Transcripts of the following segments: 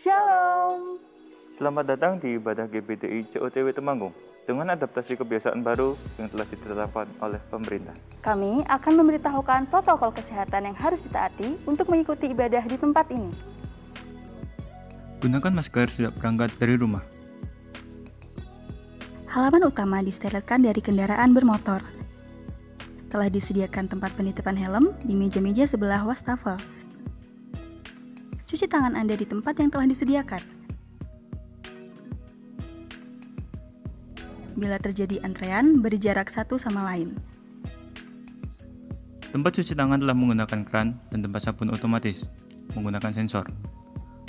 Shalom. Selamat datang di ibadah GBDI COTW Temanggung dengan adaptasi kebiasaan baru yang telah ditetapkan oleh pemerintah. Kami akan memberitahukan protokol kesehatan yang harus ditaati untuk mengikuti ibadah di tempat ini. Gunakan masker sejak berangkat dari rumah. Halaman utama disterilkan dari kendaraan bermotor. Telah disediakan tempat penitipan helm di meja-meja sebelah wastafel. Cuci tangan Anda di tempat yang telah disediakan. Bila terjadi antrean, beri jarak satu sama lain. Tempat cuci tangan telah menggunakan keran dan tempat sabun otomatis menggunakan sensor.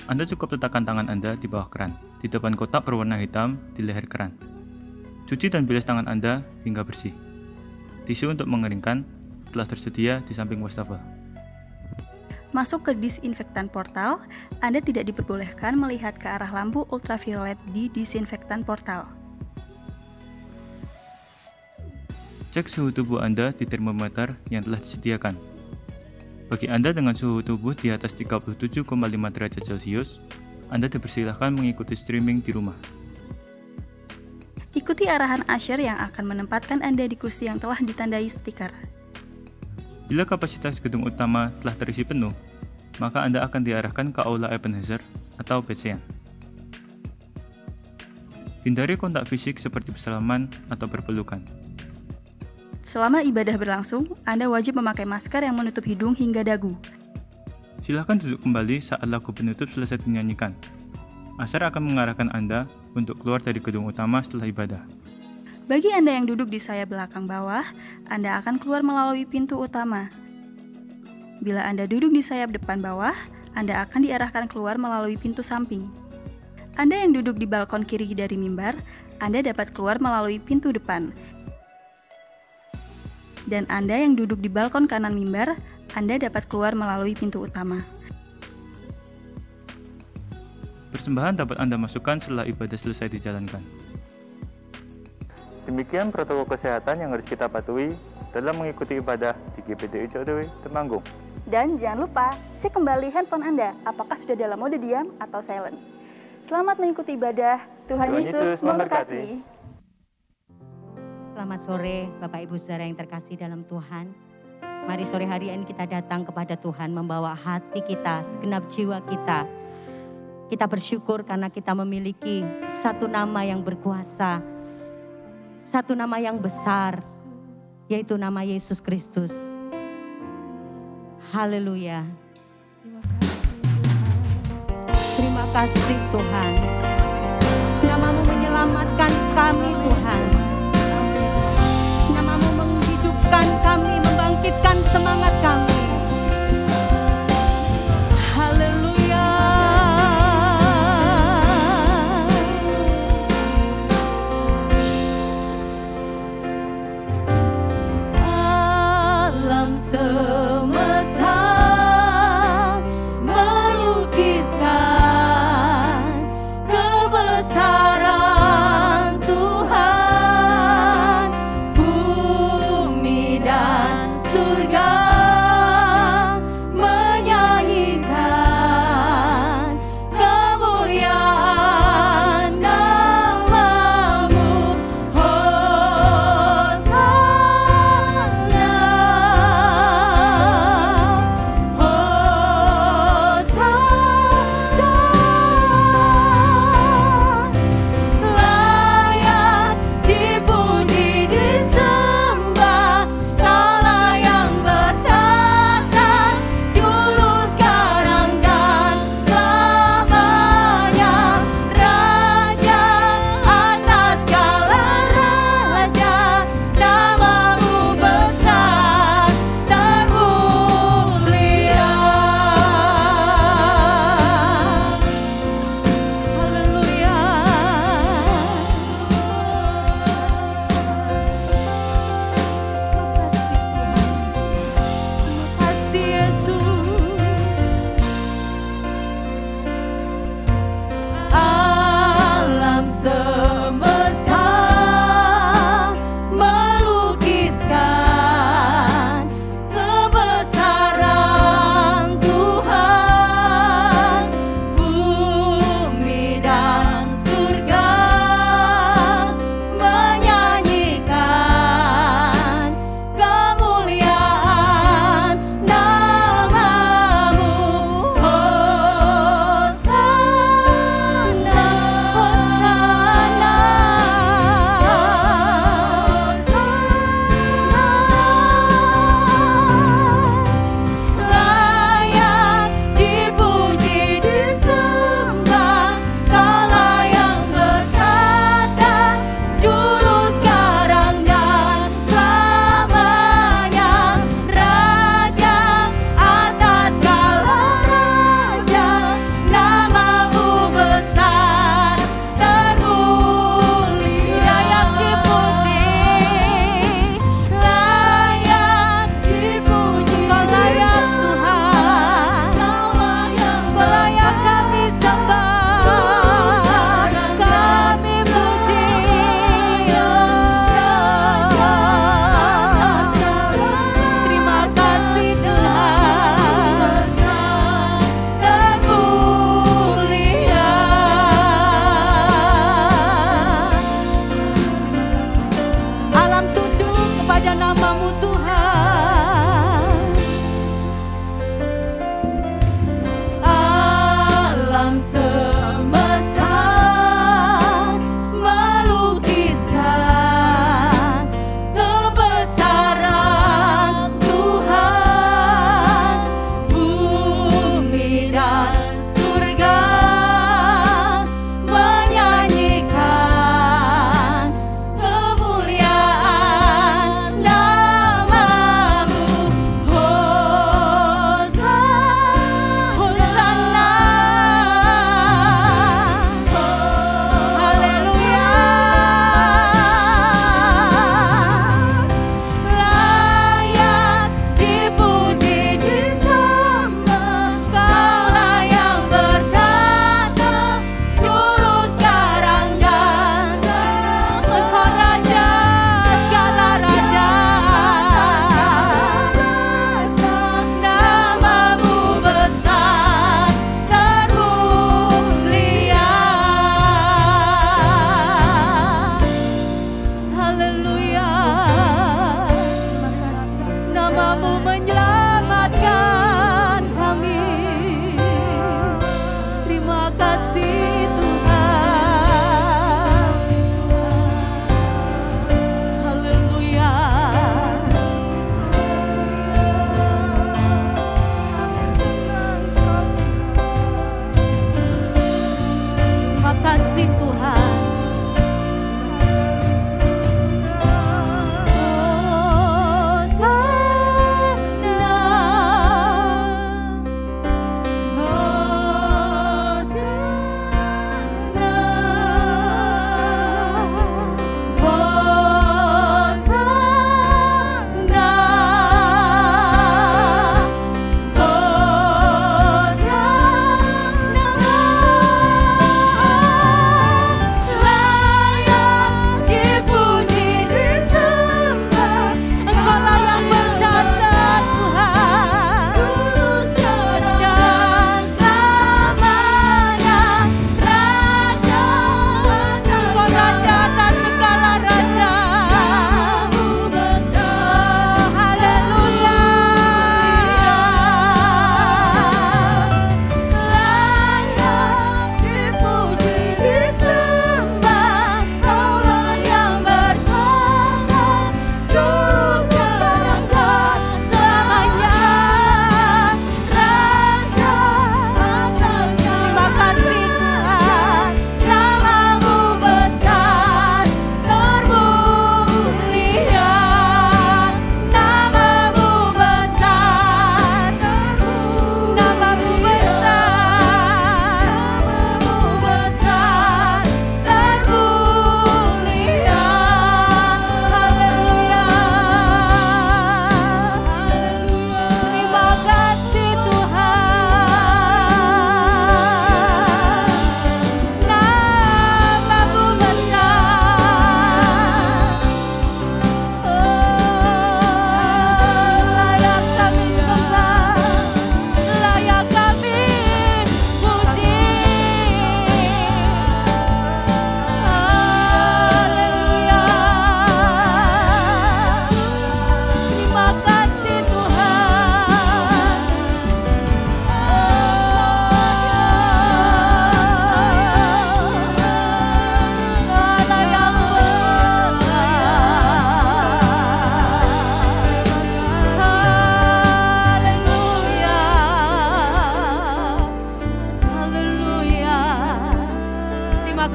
Anda cukup letakkan tangan Anda di bawah keran, di depan kotak berwarna hitam di leher keran. Cuci dan bilas tangan Anda hingga bersih. Tisu untuk mengeringkan telah tersedia di samping wastafel. Masuk ke disinfektan portal, Anda tidak diperbolehkan melihat ke arah lampu ultraviolet di disinfektan portal. Cek suhu tubuh Anda di termometer yang telah disediakan. Bagi Anda dengan suhu tubuh di atas 37,5 derajat Celcius, Anda dipersilahkan mengikuti streaming di rumah. Ikuti arahan usher yang akan menempatkan Anda di kursi yang telah ditandai stiker. Bila kapasitas gedung utama telah terisi penuh, maka Anda akan diarahkan ke Aula Ebenezer atau BCN. Hindari kontak fisik seperti bersalaman atau berpelukan. Selama ibadah berlangsung, Anda wajib memakai masker yang menutup hidung hingga dagu. Silakan duduk kembali saat lagu penutup selesai dinyanyikan. Usher akan mengarahkan Anda untuk keluar dari gedung utama setelah ibadah. Bagi Anda yang duduk di sayap belakang bawah, Anda akan keluar melalui pintu utama. Bila Anda duduk di sayap depan bawah, Anda akan diarahkan keluar melalui pintu samping. Anda yang duduk di balkon kiri dari mimbar, Anda dapat keluar melalui pintu depan. Dan Anda yang duduk di balkon kanan mimbar, Anda dapat keluar melalui pintu utama. Persembahan dapat Anda masukkan setelah ibadah selesai dijalankan. Demikian protokol kesehatan yang harus kita patuhi dalam mengikuti ibadah di GBDI COTW Temanggung. Dan jangan lupa, cek kembali handphone Anda, apakah sudah dalam mode diam atau silent. Selamat mengikuti ibadah, Tuhan Yesus memberkati. Selamat sore Bapak Ibu Saudara yang terkasih dalam Tuhan. Mari sore hari ini kita datang kepada Tuhan membawa hati kita, segenap jiwa kita. Kita bersyukur karena kita memiliki satu nama yang berkuasa, satu nama yang besar, yaitu nama Yesus Kristus. Haleluya. Terima kasih Tuhan. Namamu menyelamatkan kami Tuhan. Namamu menghidupkan kami, membangkitkan semangat kami. Haleluya. Alam semesta melukiskan kebesaran Tuhan.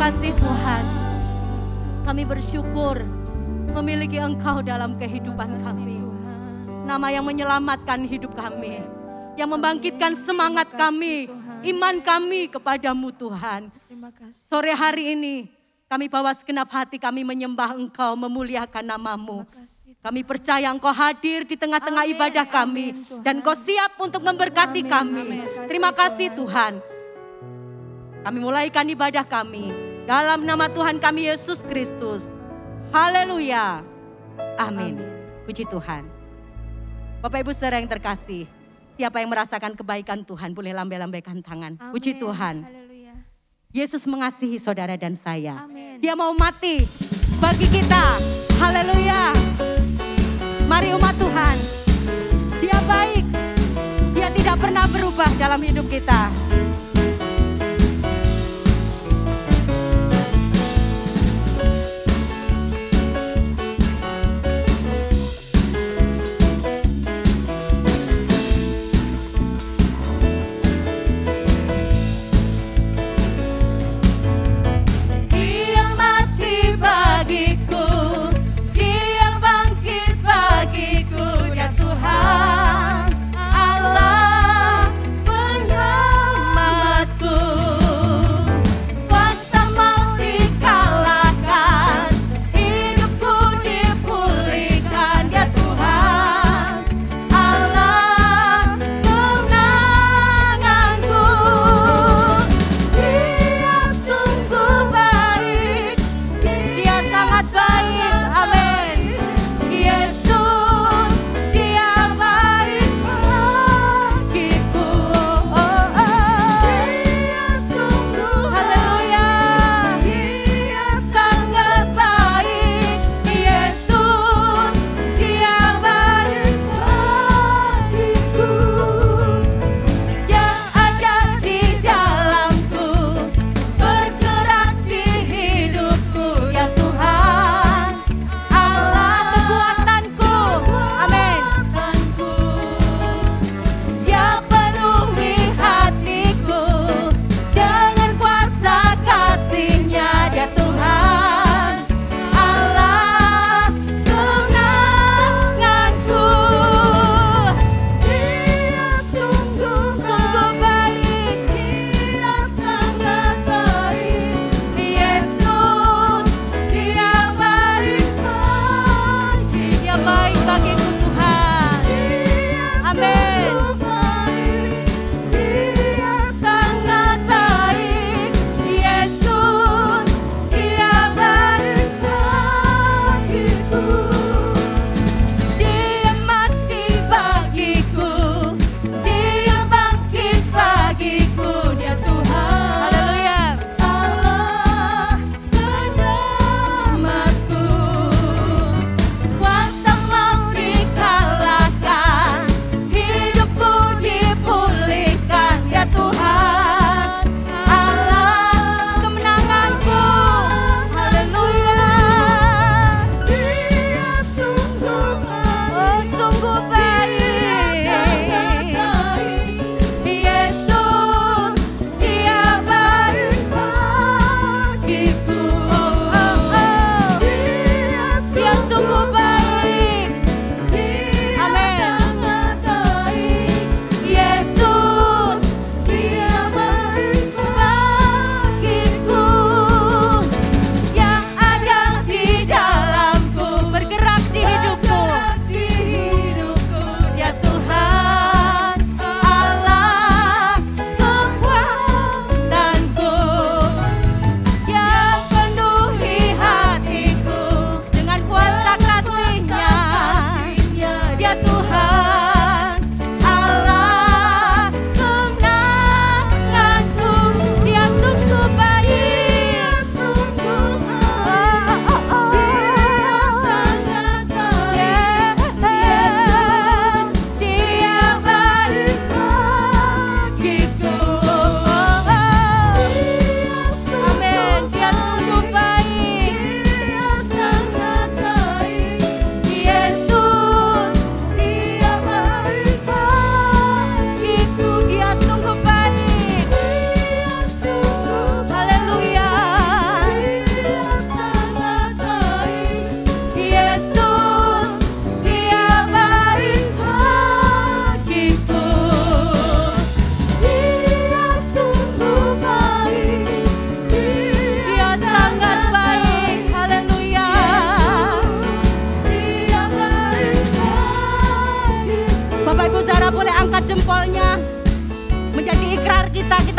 kasih Tuhan. Kami bersyukur memiliki Engkau dalam kehidupan kami. Nama yang menyelamatkan hidup kami, yang membangkitkan semangat kami, iman kami kepadamu Tuhan. Sore hari ini kami bawa segenap hati kami menyembah Engkau, memuliakan namamu. Kami percaya Engkau hadir di tengah-tengah ibadah kami. Dan Engkau siap untuk memberkati kami. Terima kasih Tuhan. Kami mulaikan ibadah kami dalam nama Tuhan kami Yesus Kristus. Haleluya. Amin. Puji Tuhan. Bapak Ibu saudara yang terkasih, siapa yang merasakan kebaikan Tuhan boleh lambai-lambaikan tangan. Puji Tuhan. Yesus mengasihi saudara dan saya. Amin. Dia mau mati bagi kita. Haleluya. Mari umat Tuhan. Dia baik. Dia tidak pernah berubah dalam hidup kita. Allah penyelamat.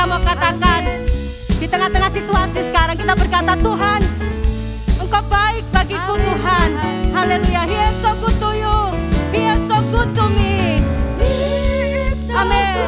kita mau katakan di tengah-tengah situasi sekarang, kita berkata, Tuhan, Engkau baik bagiku Tuhan. Haleluya. He is so good to you. He is so good to me. Amin.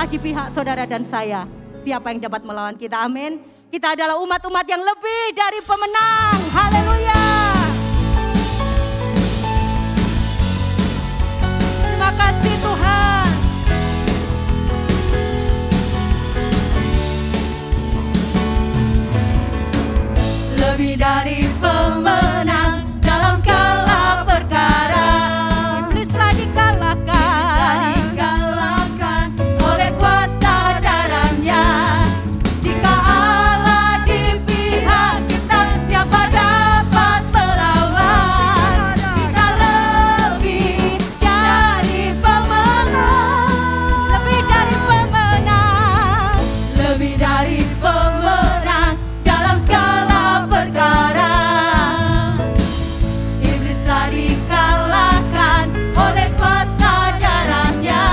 Di pihak saudara dan saya, siapa yang dapat melawan kita? Amin. Kita adalah umat-umat yang lebih dari pemenang. Haleluya. Terima kasih Tuhan. Lebih dari pemenang dalam segala perkara. Iblis telah dikalahkan. Jika Allah di pihak kita, siapa dapat melawan? Kita lebih dari pemenang, lebih dari pemenang, lebih dari pemenang dalam segala perkara. Iblis telah dikalahkan oleh kuasa darahnya.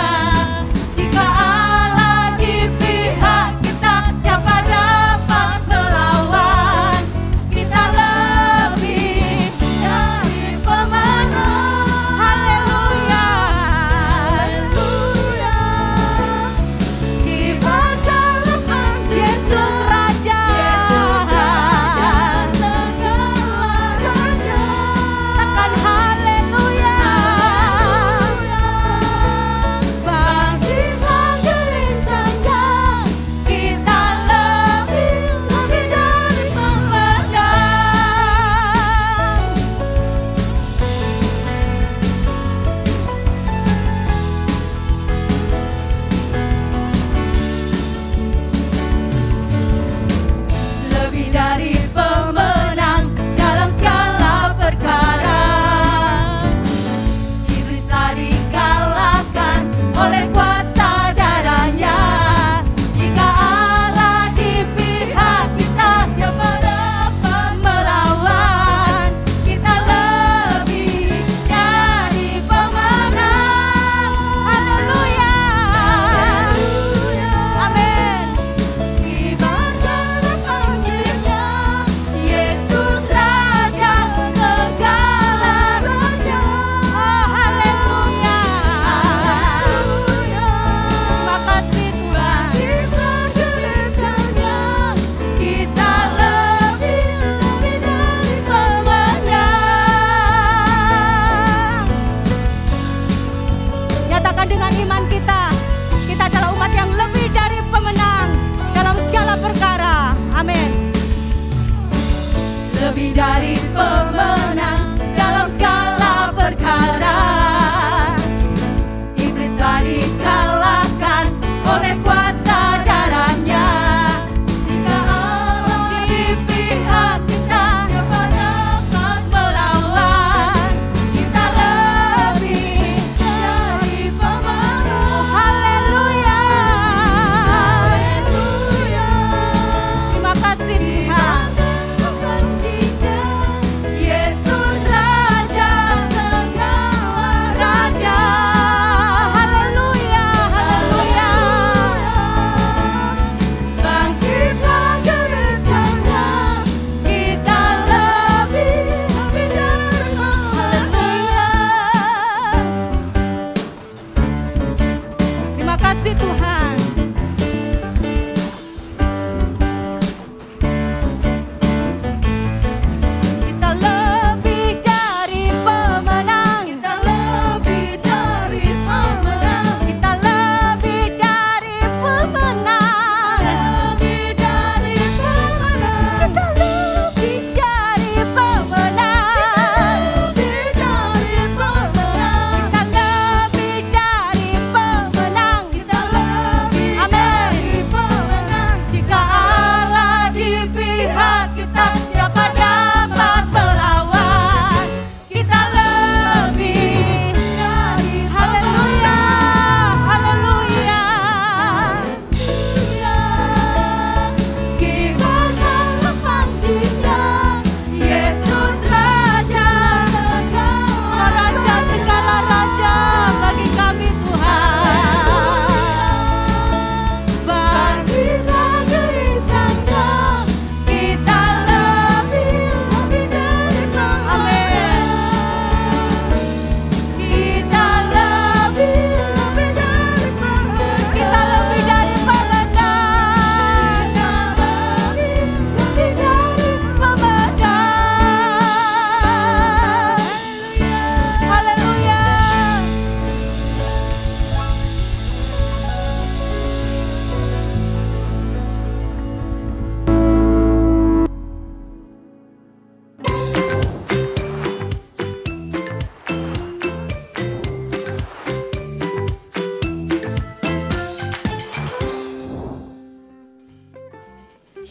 Jika Allah di pihak kita, siapa dapat melawan? Kita lebih dari pemenang. Haleluya, haleluya. Kibarkanlah Yesus Raja, segala raja. Tekan haleluya. Bagi gereja-Nya, kita lebih dari pemenang. Lebih dari pemenang dalam segala perkara. Iblis telah dikalahkan oleh kuasa darahnya. Jika Allah di pihak kita, siapa dapat melawan? Kita lebih dari pemenang. Haleluya, amin. Kibarkanlah Injilnya, Yesus Raja, segala raja. Oh haleluya, terima kasih Tuhan. Gereja-Nya, kita lebih dari pemenang. Nyatakan dengan iman kita adalah umat yang lebih dari pemenang dalam segala perkara. Amin. Lebih dari pemenang dalam segala perkara. Iblis telah dikalahkan oleh kuasa darahnya. Jika Allah di pihak kita, siapa dapat melawan? Kita lebih dari pemenang. Haleluya, haleluya. Terima kasih Tuhan. Yesus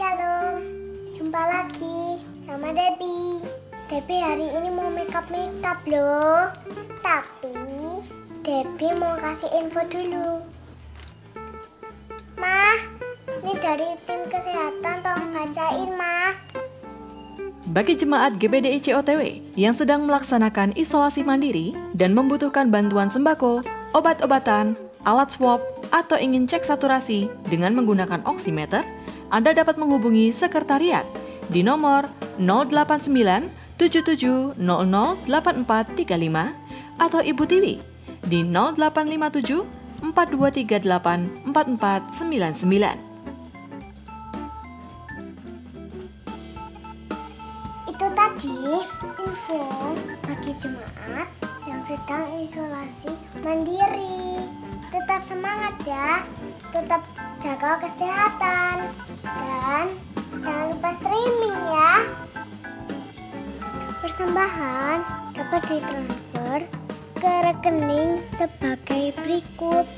Shalom, jumpa lagi sama Debbie. Debbie hari ini mau makeup loh. Tapi Debbie mau kasih info dulu. Ma, ini dari tim kesehatan, tolong bacain, Ma. Bagi jemaat GBDIC OTW yang sedang melaksanakan isolasi mandiri dan membutuhkan bantuan sembako, obat-obatan, alat swab, atau ingin cek saturasi dengan menggunakan oximeter, Anda dapat menghubungi sekretariat di nomor 089 77 00 8435 atau Ibu Tiwi di 0857 4238 4499. Itu tadi info bagi jemaat yang sedang isolasi mandiri. Tetap semangat ya, tetap jaga kesehatan, dan jangan lupa streaming ya. Persembahan dapat ditransfer ke rekening sebagai berikut.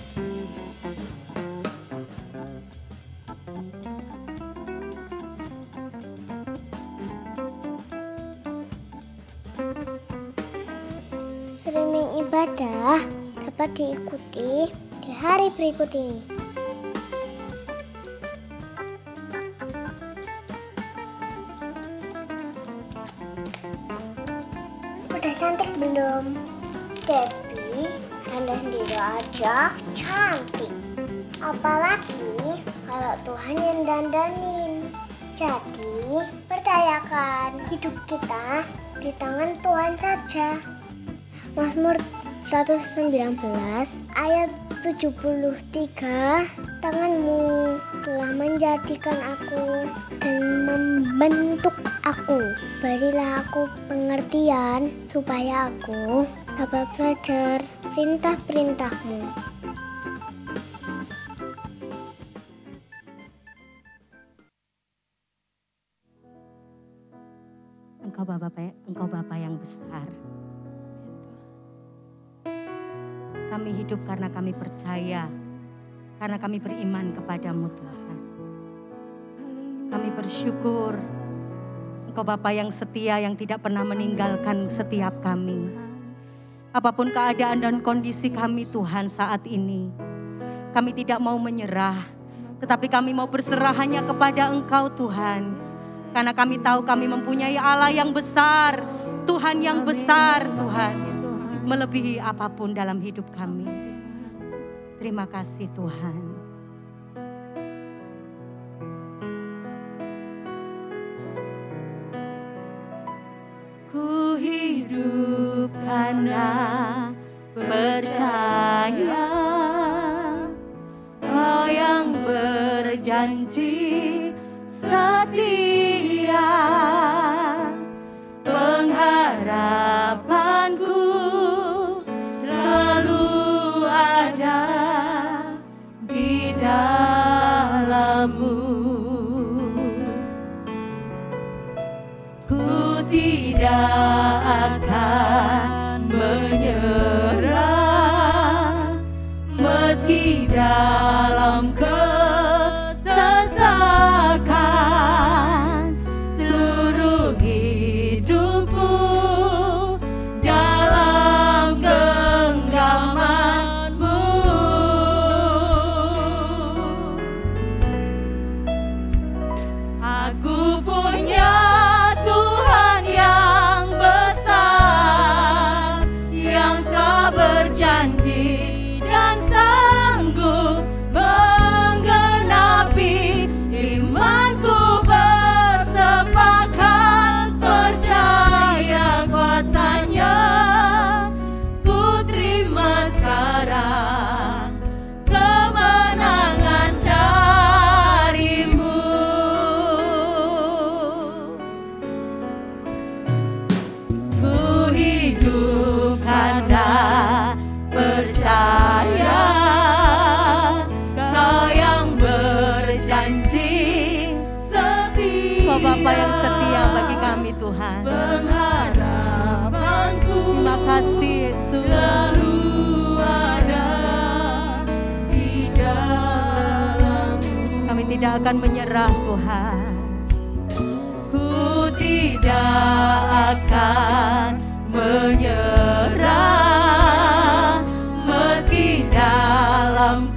Streaming ibadah dapat diikuti di hari berikut ini. Udah cantik belum? Debbie dandan sendiri aja cantik. Apalagi kalau Tuhan yang dandanin. Jadi percayakan hidup kita di tangan Tuhan saja. Mazmur 119 ayat 73, tanganmu telah menjadikan aku dan membentuk aku. Berilah aku pengertian supaya aku dapat belajar perintah-perintahmu. Engkau Bapa yang besar. Kami hidup karena kami percaya, karena kami beriman kepadamu Tuhan. Kami bersyukur Engkau Bapa yang setia, yang tidak pernah meninggalkan setiap kami. Apapun keadaan dan kondisi kami Tuhan saat ini, kami tidak mau menyerah, tetapi kami mau berserah hanya kepada Engkau Tuhan. Karena kami tahu kami mempunyai Allah yang besar, Tuhan yang besar Tuhan, melebihi apapun dalam hidup kami. Terima kasih Tuhan. Ku hidup karena percaya, Kau yang berjanji setia, pengharapanku selalu ada di dalam-Mu. Ku tidak akan menyerah meski dalam kesesakan, seluruh hidupku dalam genggaman-Mu. Aku punya Tuhan yang besar, yang tak berjanji dan sanggup menggenapi imanku. Bersepakat percaya kuasa-Nya, ku terima sekarang kemenangan dari-Mu. Ku hidup karena percaya, Kau yang berjanji setia. Kau Bapa yang setia bagi kami Tuhan. Pengharapanku terima kasih Yesus, selalu ada di dalam-Mu. Kami tidak akan menyerah Tuhan. Ku tidak akan menyerah meski dalam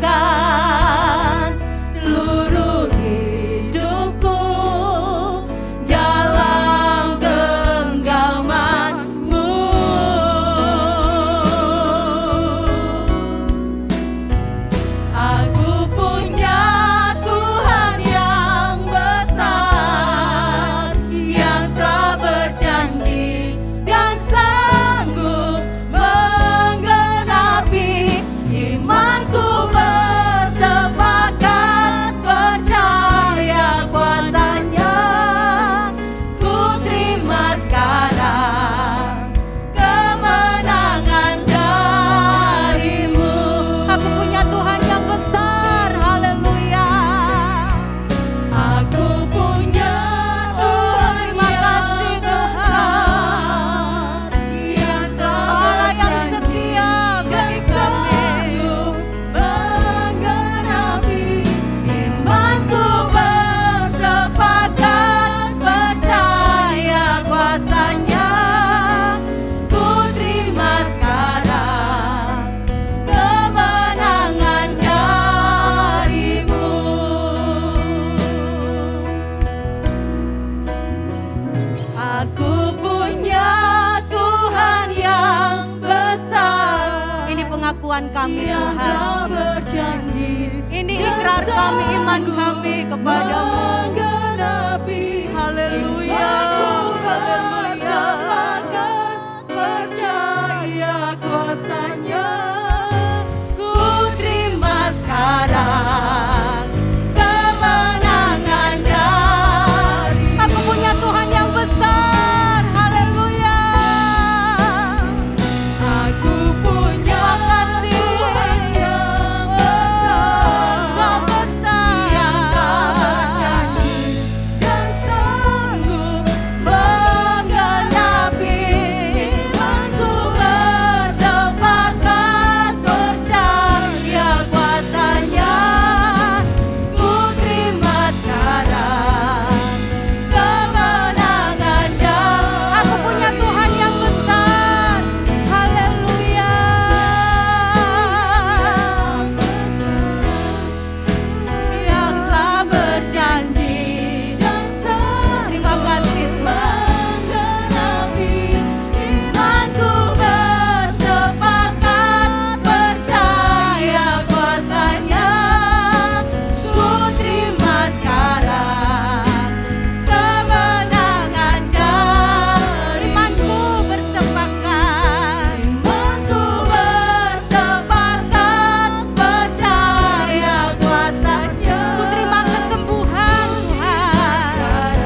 kesesakan. Seluruh hidupku dalam genggaman-Mu. Aku punya Tuhan yang besar, yang telah berjanji dan sanggup menggenapi. Imanku bersepakat percaya kuasa-Nya. Ku terima sekarang kemenangan dari-Mu. Aku punya Tuhan yang besar, haleluya. Aku punya Tuhan yang besar, yang telah yang setia bagi kami, menggenapi. Imanku bersepakat percaya kuasa-Nya. Ku terima sekarang kemenangan dari-Mu. Aku punya Tuhan yang besar. Ini pengakuan kami Tuhan. Ini ikrar kami, iman kami kepadamu. Haleluya. Percaya kuasa-Nya. Ku terima sekarang kemenangan dari. Aku punya Tuhan yang besar, haleluya. Aku punya Tuhan yang besar, yang telah berjanji dan sanggup menggenapi. Imanku bersepakat percaya kuasa-Nya. Ku terima sekarang kemenangan dari. Aku punya Tuhan yang besar, haleluya. Yang telah berjanji dan terima kasih menggenapi. Imanku bersepakat percaya kuasa-Nya. Ku terima sekarang kemenangan dari. Imanku bersepakat. Imanku bersepakat percaya kuasa-Nya. Ku terima kesembuhan Tuhan.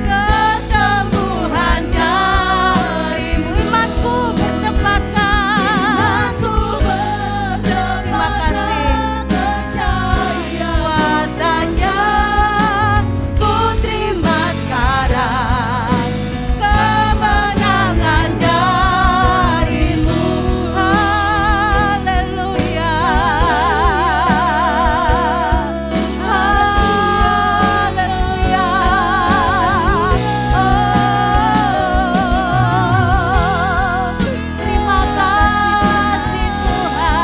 Kesembuhan dari-Mu. Imanku bersepakat. Terima kasih percaya kuasa-Nya. Ku terima sekarang kemenangan dari-Mu. Haleluya. Haleluya. Terima kasih Tuhan.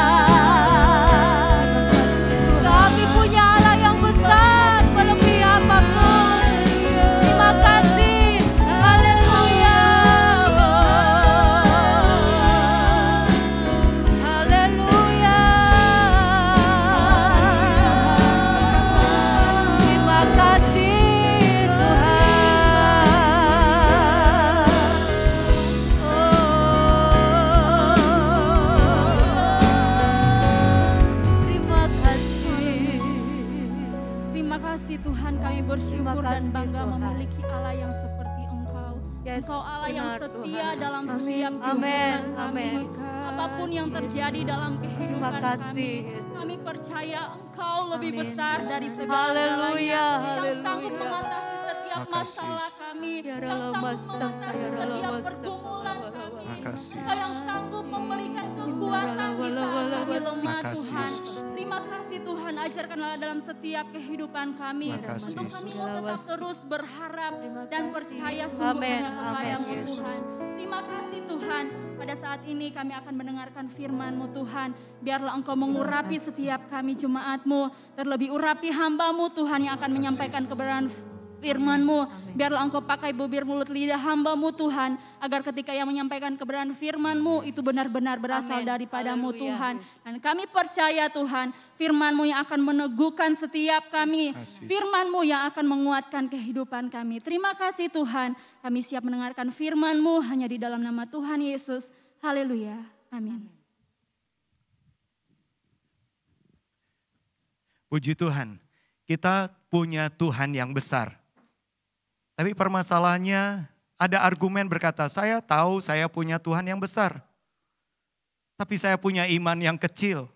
Kami punya Allah yang besar melebihi apapun. Terima kasih. Haleluya. Haleluya. Terima kasih Terima kasih Tuhan, kami bersyukur Terima dan kasih, bangga Tuhan. memiliki Allah yang seperti Engkau. Yes, Engkau Allah yang benar, setia Tuhan. dalam Amin. setiap Amin. kehidupan kami. Amin. Apapun yang terjadi dalam Terima kehidupan kasih, kami, Yesus. kami percaya Engkau lebih Amin, besar Yesus. dari segala-galanya, Haleluya, yang sanggup haleluya. mengatasi setiap Makasih, masalah Yesus. kami, Ya yang Rala sanggup Masang, mengatasi ya Rala setiap Masang. pergumulan kami, Makasih, Engkau yang Yesus. sanggup memberikan kekuatan kekuatan di saat kami lemah Makasih, Tuhan. Yesus. Terima kasih Tuhan, ajarkanlah dalam setiap kehidupan kami. Makasih, Untuk kami Yesus. mau tetap terus berharap dan percaya sungguh Amin, dengan amin, kepadamu Yesus. Tuhan. Terima kasih Tuhan. Pada saat ini kami akan mendengarkan firman-Mu Tuhan. Biarlah Engkau mengurapi setiap kami jemaat-Mu. Terlebih urapi hamba-Mu Tuhan yang akan menyampaikan kebenaran firman-Mu. Biarlah Engkau pakai bibir mulut lidah hamba-Mu Tuhan. Agar ketika yang menyampaikan kebenaran firman-Mu itu benar-benar berasal Amin. daripada-Mu Haleluya, Tuhan. Yesus. Dan kami percaya Tuhan, firman-Mu yang akan meneguhkan setiap kami. Kasih, Yesus. Firman-Mu yang akan menguatkan kehidupan kami. Terima kasih Tuhan, kami siap mendengarkan firman-Mu hanya di dalam nama Tuhan Yesus. Haleluya. Amin. Puji Tuhan, kita punya Tuhan yang besar. Tapi permasalahannya ada argumen berkata, saya tahu saya punya Tuhan yang besar. Tapi saya punya iman yang kecil.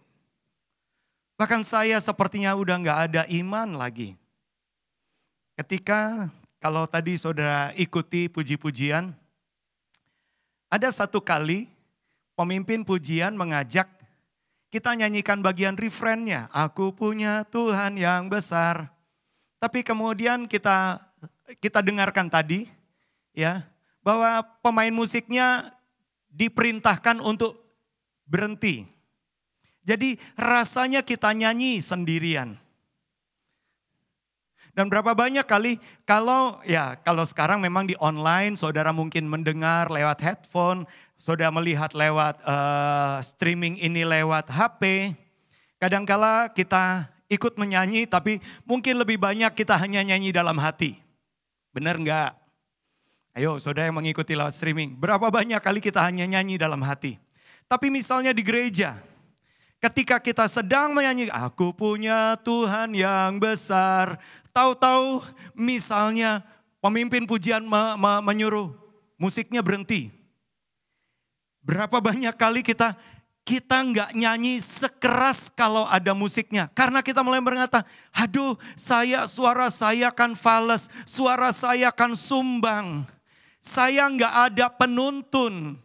Bahkan saya sepertinya udah gak ada iman lagi. Ketika kalau tadi saudara ikuti puji-pujian, ada satu kali pemimpin pujian mengajak kita nyanyikan bagian refrainnya. Aku punya Tuhan yang besar. Tapi kemudian kita dengarkan tadi ya bahwa pemain musiknya diperintahkan untuk berhenti. Jadi rasanya kita nyanyi sendirian. Dan berapa banyak kali kalau sekarang memang di online saudara mungkin mendengar lewat headphone, saudara melihat lewat streaming ini lewat HP. Kadangkala kita ikut menyanyi tapi mungkin lebih banyak kita hanya nyanyi dalam hati. Benar enggak? Ayo saudara yang mengikuti lewat streaming. Berapa banyak kali kita hanya nyanyi dalam hati. Tapi misalnya di gereja, ketika kita sedang menyanyi, aku punya Tuhan yang besar. Tahu-tahu misalnya pemimpin pujian menyuruh musiknya berhenti. Berapa banyak kali kita nggak nyanyi sekeras kalau ada musiknya. Karena kita mulai berkata, aduh suara saya kan fales, suara saya kan sumbang. Saya nggak ada penuntun.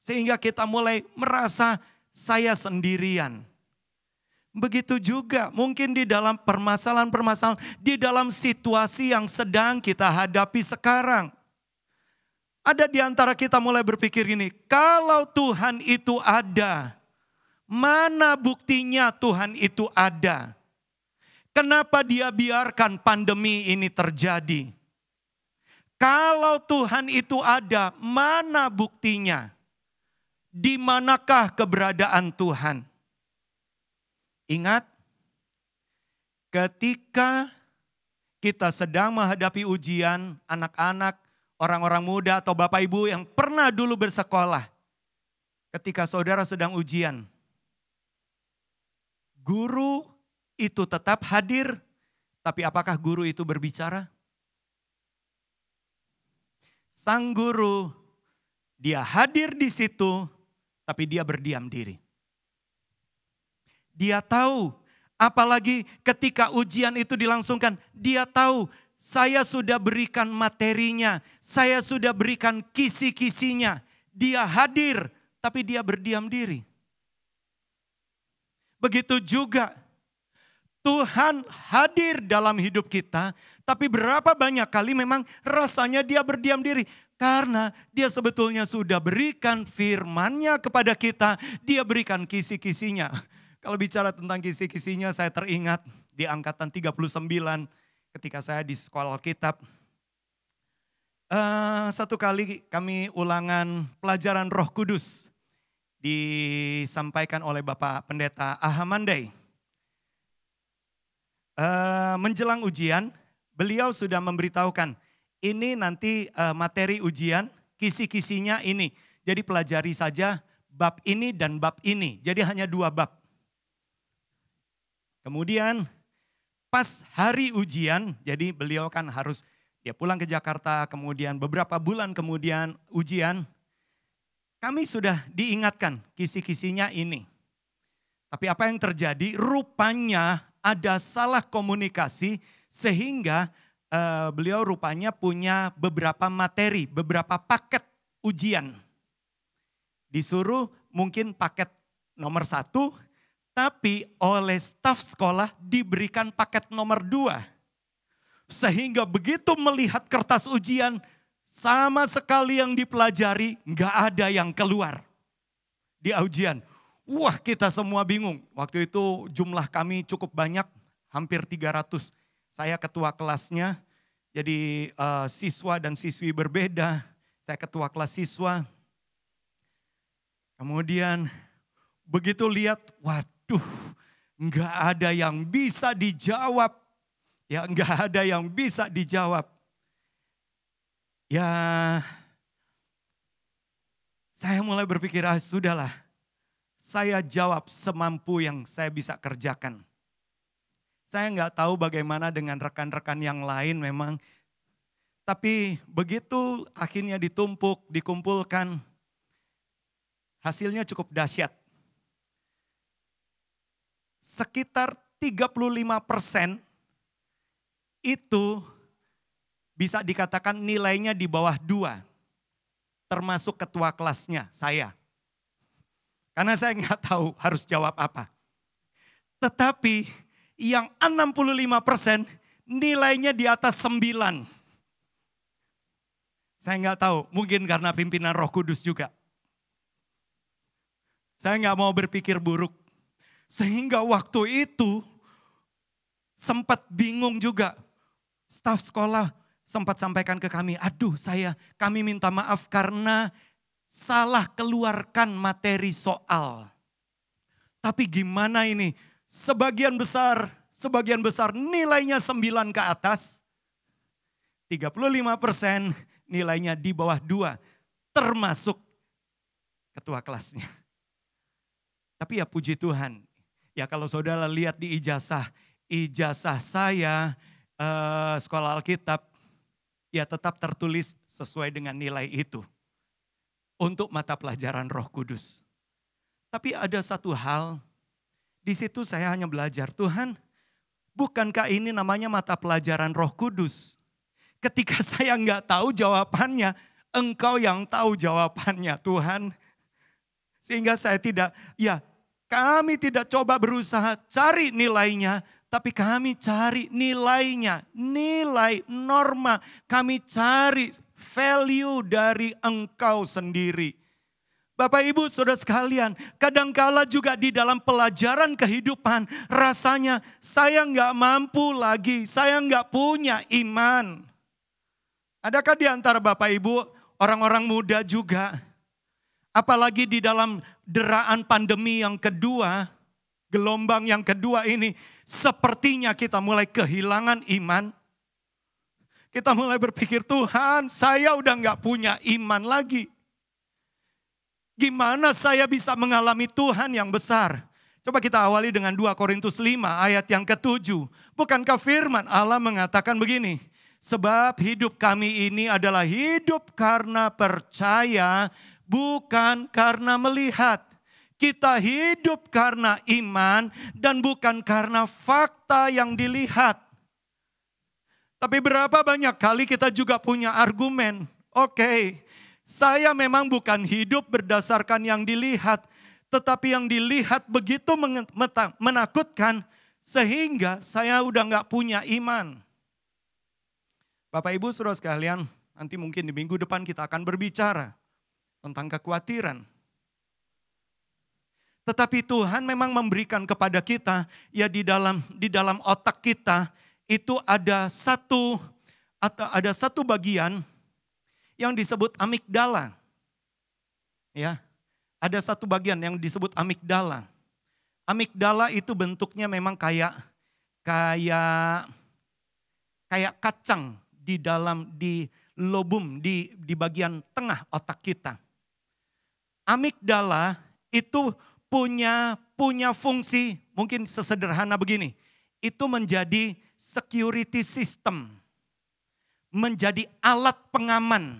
Sehingga kita mulai merasa saya sendirian. Begitu juga mungkin di dalam permasalahan-permasalahan, di dalam situasi yang sedang kita hadapi sekarang. Ada di antara kita mulai berpikir gini, kalau Tuhan itu ada, mana buktinya Tuhan itu ada? Kenapa dia biarkan pandemi ini terjadi? Kalau Tuhan itu ada, mana buktinya? Di manakah keberadaan Tuhan? Ingat, ketika kita sedang menghadapi ujian, anak-anak, orang-orang muda atau bapak ibu yang pernah dulu bersekolah. Ketika saudara sedang ujian, guru itu tetap hadir, tapi apakah guru itu berbicara? Sang guru, dia hadir di situ, tapi dia berdiam diri. Dia tahu, apalagi ketika ujian itu dilangsungkan, dia tahu saya sudah berikan materinya, saya sudah berikan kisi-kisinya. Dia hadir, tapi dia berdiam diri. Begitu juga Tuhan hadir dalam hidup kita, tapi berapa banyak kali memang rasanya dia berdiam diri. Karena dia sebetulnya sudah berikan firman-Nya kepada kita, dia berikan kisi-kisinya. Kalau bicara tentang kisi-kisinya, saya teringat di angkatan 39 ketika saya di sekolah Alkitab. Satu kali kami ulangan pelajaran Roh Kudus disampaikan oleh Bapak Pendeta Ahamandai. Menjelang ujian, beliau sudah memberitahukan, ini nanti materi ujian, kisi-kisinya ini. Jadi pelajari saja bab ini dan bab ini. Jadi hanya 2 bab. Kemudian pas hari ujian, jadi beliau kan harus dia pulang ke Jakarta, kemudian beberapa bulan kemudian ujian. Kami sudah diingatkan kisi-kisinya ini. Tapi apa yang terjadi? Rupanya ada salah komunikasi sehingga beliau rupanya punya beberapa materi, beberapa paket ujian. Disuruh mungkin paket nomor 1, tapi oleh staf sekolah diberikan paket nomor 2. Sehingga begitu melihat kertas ujian, sama sekali yang dipelajari nggak ada yang keluar di ujian. Wah, kita semua bingung. Waktu itu jumlah kami cukup banyak, hampir 300. Saya ketua kelasnya, jadi siswa dan siswi berbeda. Saya ketua kelas siswa. Kemudian begitu lihat, waduh, nggak ada yang bisa dijawab. Ya, nggak ada yang bisa dijawab. Ya, saya mulai berpikir, sudahlah. Saya jawab semampu yang saya bisa kerjakan. Saya nggak tahu bagaimana dengan rekan-rekan yang lain memang. Tapi begitu akhirnya dikumpulkan, hasilnya cukup dahsyat. Sekitar 35% itu bisa dikatakan nilainya di bawah 2. Termasuk ketua kelasnya, saya. Karena saya nggak tahu harus jawab apa. Tetapi yang 65% nilainya di atas 9. Saya nggak tahu, mungkin karena pimpinan Roh Kudus juga. Saya nggak mau berpikir buruk. Sehingga waktu itu sempat bingung juga. Staf sekolah sempat sampaikan ke kami, kami minta maaf karena salah keluarkan materi soal. Tapi gimana ini? Sebagian besar nilainya 9 ke atas. 35% nilainya di bawah 2. Termasuk ketua kelasnya. Tapi ya puji Tuhan. Ya kalau saudara lihat di ijazah saya sekolah Alkitab, ya tetap tertulis sesuai dengan nilai itu. Untuk mata pelajaran Roh Kudus. Tapi ada satu hal, di situ saya hanya belajar, Tuhan, bukankah ini namanya mata pelajaran Roh Kudus? Ketika saya nggak tahu jawabannya, Engkau yang tahu jawabannya, Tuhan. Sehingga kami tidak coba berusaha cari nilainya, tapi kami cari nilainya, nilai norma, kami cari value dari Engkau sendiri. Bapak Ibu Saudara sekalian, kadangkala juga di dalam pelajaran kehidupan rasanya saya nggak mampu lagi, saya nggak punya iman. Adakah di antara Bapak Ibu orang-orang muda juga, apalagi di dalam deraan pandemi yang kedua, gelombang yang kedua ini, sepertinya kita mulai kehilangan iman. Kita mulai berpikir, Tuhan saya udah gak punya iman lagi. Gimana saya bisa mengalami Tuhan yang besar? Coba kita awali dengan 2 Korintus 5 ayat yang ke-7. Bukankah firman Allah mengatakan begini? Sebab hidup kami ini adalah hidup karena percaya, bukan karena melihat. Kita hidup karena iman dan bukan karena fakta yang dilihat. Tapi berapa banyak kali kita juga punya argumen. Oke, saya memang bukan hidup berdasarkan yang dilihat. Tetapi yang dilihat begitu menakutkan sehingga saya udah gak punya iman. Bapak Ibu Saudara sekalian, nanti mungkin di minggu depan kita akan berbicara tentang kekhawatiran. Tetapi Tuhan memang memberikan kepada kita, ya di dalam otak kita itu ada satu bagian yang disebut amigdala. Ya, ada satu bagian yang disebut amigdala. Amigdala itu bentuknya memang kayak kacang di lobum di bagian tengah otak kita. Amigdala itu punya fungsi mungkin sesederhana begini. Itu menjadi security system. Menjadi alat pengaman.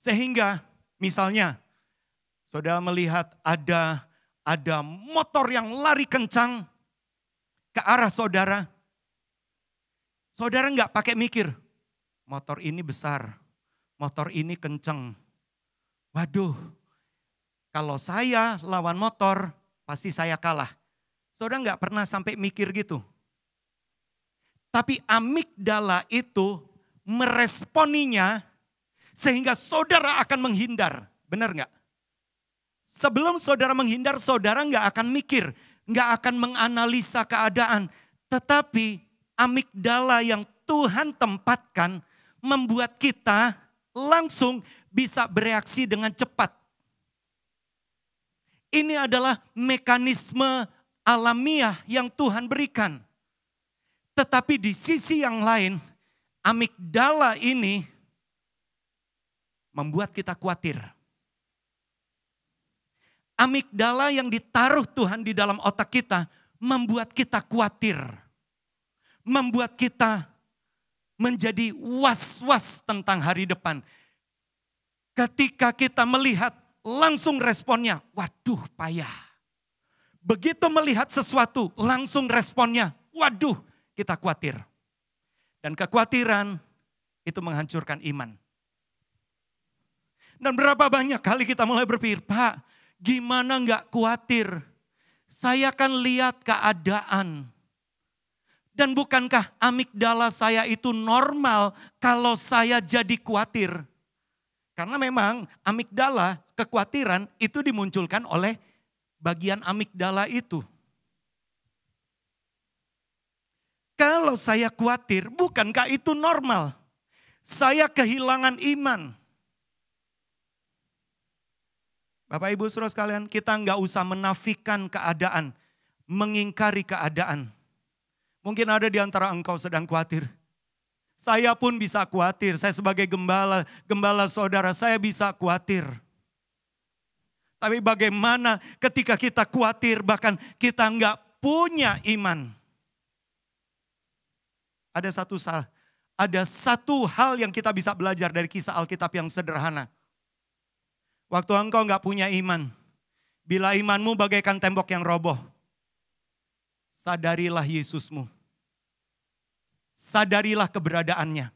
Sehingga misalnya saudara melihat ada motor yang lari kencang ke arah saudara. Saudara nggak pakai mikir, motor ini besar, motor ini kencang. Waduh, Kalau saya lawan motor, pasti saya kalah. Saudara nggak pernah sampai mikir gitu. Tapi amigdala itu meresponinya sehingga saudara akan menghindar. Benar nggak? Sebelum saudara menghindar, saudara nggak akan mikir, nggak akan menganalisa keadaan. Tetapi amigdala yang Tuhan tempatkan membuat kita langsung bisa bereaksi dengan cepat. Ini adalah mekanisme alamiah yang Tuhan berikan. Tetapi di sisi yang lain, amigdala ini membuat kita khawatir. Amigdala yang ditaruh Tuhan di dalam otak kita membuat kita khawatir. Membuat kita menjadi was-was tentang hari depan. Ketika kita melihat, langsung responnya, waduh payah. Begitu melihat sesuatu, langsung responnya, waduh kita khawatir. Dan kekhawatiran itu menghancurkan iman. Dan berapa banyak kali kita mulai berpikir, Pak, gimana gak khawatir? Saya kan lihat keadaan. Dan bukankah amigdala saya itu normal kalau saya jadi khawatir? Karena memang amigdala, kekhawatiran itu dimunculkan oleh bagian amigdala itu. Kalau saya khawatir, bukankah itu normal? Saya kehilangan iman. Bapak Ibu Saudara sekalian, kita nggak usah menafikan keadaan, mengingkari keadaan. Mungkin ada di antara engkau sedang khawatir. Saya pun bisa khawatir, saya sebagai gembala saudara, saya bisa khawatir. Tapi bagaimana ketika kita khawatir, bahkan kita nggak punya iman. Ada satu hal yang kita bisa belajar dari kisah Alkitab yang sederhana. Waktu engkau nggak punya iman, bila imanmu bagaikan tembok yang roboh, sadarilah Yesusmu. Sadarilah keberadaannya.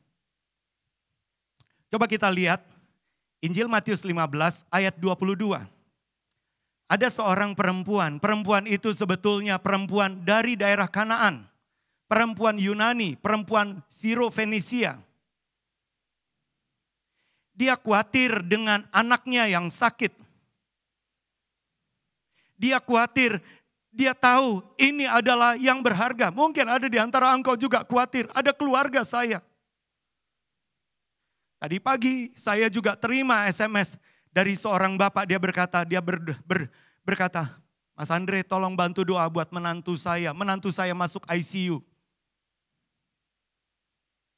Coba kita lihat Injil Matius 15 ayat 22. Ada seorang perempuan itu sebetulnya perempuan dari daerah Kanaan. Perempuan Yunani, perempuan Siro-Fenisia. Dia khawatir dengan anaknya yang sakit. Dia khawatir, dia tahu ini adalah yang berharga. Mungkin ada di antara engkau juga khawatir, ada keluarga saya. Tadi pagi saya juga terima SMS dari seorang bapak, dia berkata, berkata, Mas Andre tolong bantu doa buat menantu saya masuk ICU.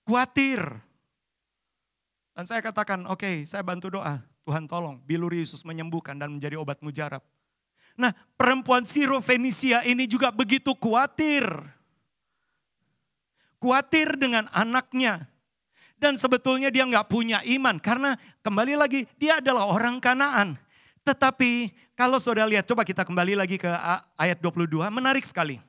Khawatir. Dan saya katakan, oke, saya bantu doa. Tuhan tolong, biluri Yesus menyembuhkan dan menjadi obat mujarab. Nah, perempuan Siro-Fenisia ini juga begitu khawatir. Khawatir dengan anaknya. Dan sebetulnya dia nggak punya iman. Karena kembali lagi, dia adalah orang Kanaan. Tetapi kalau saudara lihat, coba kita kembali lagi ke ayat 22, menarik sekali.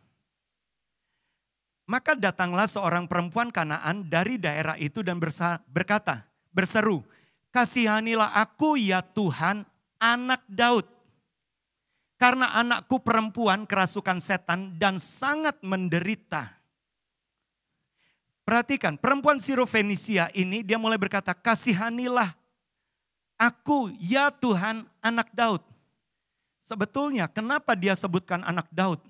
Maka datanglah seorang perempuan Kanaan dari daerah itu dan berkata, berseru, kasihanilah aku ya Tuhan, anak Daud. Karena anakku perempuan kerasukan setan dan sangat menderita. Perhatikan, perempuan Siro-Fenisia ini dia mulai berkata, kasihanilah aku ya Tuhan, anak Daud. Sebetulnya kenapa dia sebutkan anak Daud?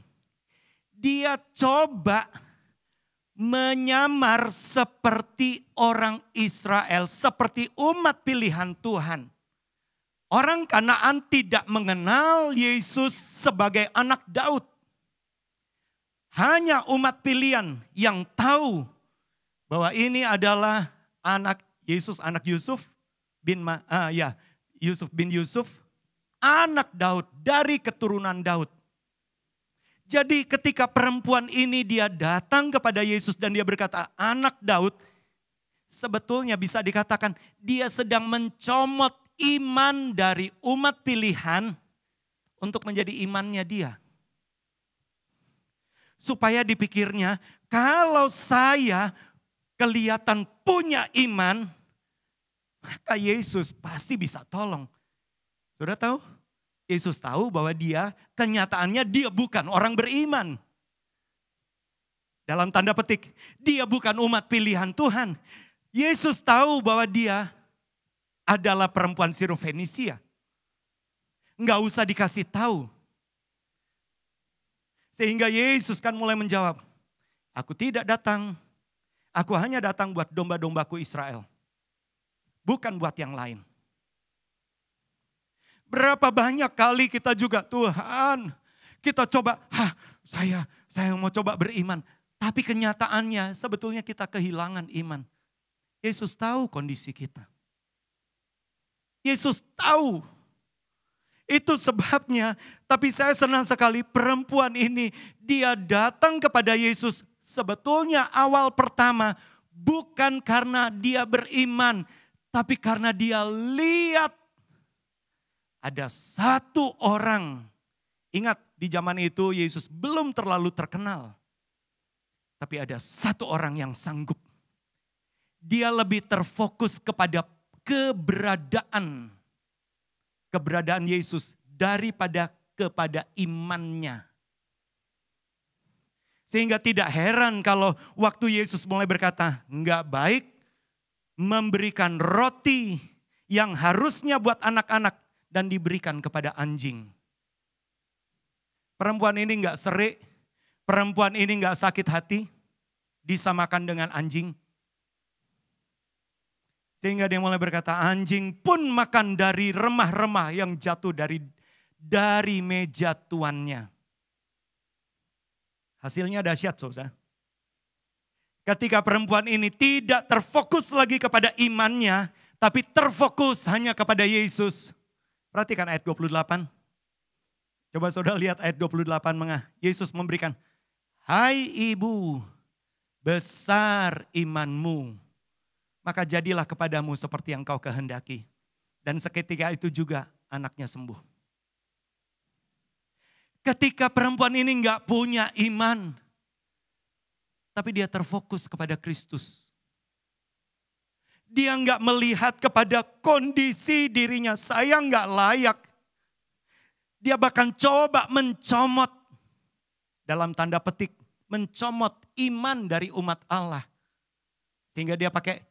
Dia coba menyamar seperti orang Israel, seperti umat pilihan Tuhan. Orang Kanaan tidak mengenal Yesus sebagai anak Daud. Hanya umat pilihan yang tahu bahwa ini adalah anak Yesus, anak Yusuf bin Yusuf, anak Daud dari keturunan Daud. Jadi ketika perempuan ini dia datang kepada Yesus dan dia berkata anak Daud, sebetulnya bisa dikatakan dia sedang mencomot iman dari umat pilihan untuk menjadi imannya dia. Supaya dipikirnya kalau saya kelihatan punya iman, maka Yesus pasti bisa tolong. Sudah tahu? Yesus tahu bahwa kenyataannya dia bukan orang beriman. Dalam tanda petik, dia bukan umat pilihan Tuhan. Yesus tahu bahwa dia adalah perempuan Sirofenisia. Enggak usah dikasih tahu. Sehingga Yesus kan mulai menjawab, aku tidak datang, aku hanya datang buat domba-dombaku Israel. Bukan buat yang lain. Berapa banyak kali kita juga, Tuhan, kita coba, saya mau coba beriman. Tapi kenyataannya sebetulnya kita kehilangan iman. Yesus tahu kondisi kita. Yesus tahu. Itu sebabnya, tapi saya senang sekali perempuan ini, dia datang kepada Yesus sebetulnya awal pertama bukan karena dia beriman, tapi karena dia lihat ada satu orang. Ingat, di zaman itu Yesus belum terlalu terkenal. Tapi ada satu orang yang sanggup. Dia lebih terfokus kepada keberadaan Yesus daripada kepada imannya. Sehingga tidak heran kalau waktu Yesus mulai berkata, enggak baik memberikan roti yang harusnya buat anak-anak dan diberikan kepada anjing. Perempuan ini enggak serik, perempuan ini enggak sakit hati, disamakan dengan anjing. Sehingga dia mulai berkata, anjing pun makan dari remah-remah yang jatuh dari meja tuannya. Hasilnya dahsyat, saudara. Ketika perempuan ini tidak terfokus lagi kepada imannya, tapi terfokus hanya kepada Yesus. Perhatikan ayat 28. Coba saudara lihat ayat 28. Yesus memberikan, hai ibu, besar imanmu, maka jadilah kepadamu seperti yang kau kehendaki. Dan seketika itu juga anaknya sembuh. Ketika perempuan ini enggak punya iman, tapi dia terfokus kepada Kristus. Dia enggak melihat kepada kondisi dirinya, saya enggak layak. Dia bahkan coba mencomot, dalam tanda petik, mencomot iman dari umat Allah. Sehingga dia pakai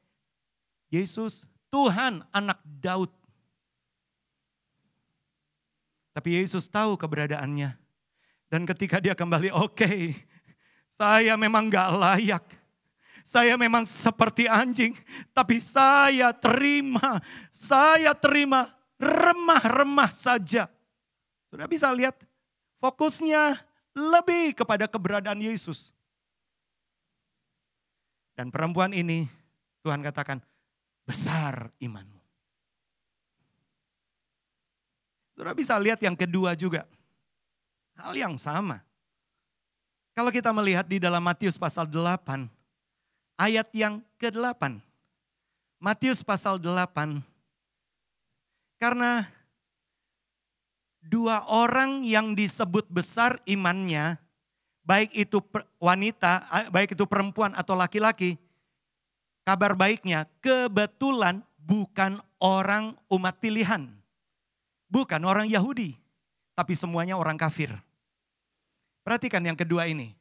Yesus, Tuhan anak Daud. Tapi Yesus tahu keberadaannya. Dan ketika dia kembali, oke, saya memang gak layak. Saya memang seperti anjing, tapi saya terima remah-remah saja. Sudah bisa lihat, fokusnya lebih kepada keberadaan Yesus. Dan perempuan ini, Tuhan katakan, besar imanmu. Sudah bisa lihat yang kedua juga. Hal yang sama. Kalau kita melihat di dalam Matius pasal 8, ayat yang ke-8. Matius pasal 8. Karena dua orang yang disebut besar imannya, baik itu wanita, baik itu perempuan atau laki-laki, kabar baiknya kebetulan bukan orang umat pilihan. Bukan orang Yahudi, tapi semuanya orang kafir. Perhatikan yang kedua ini,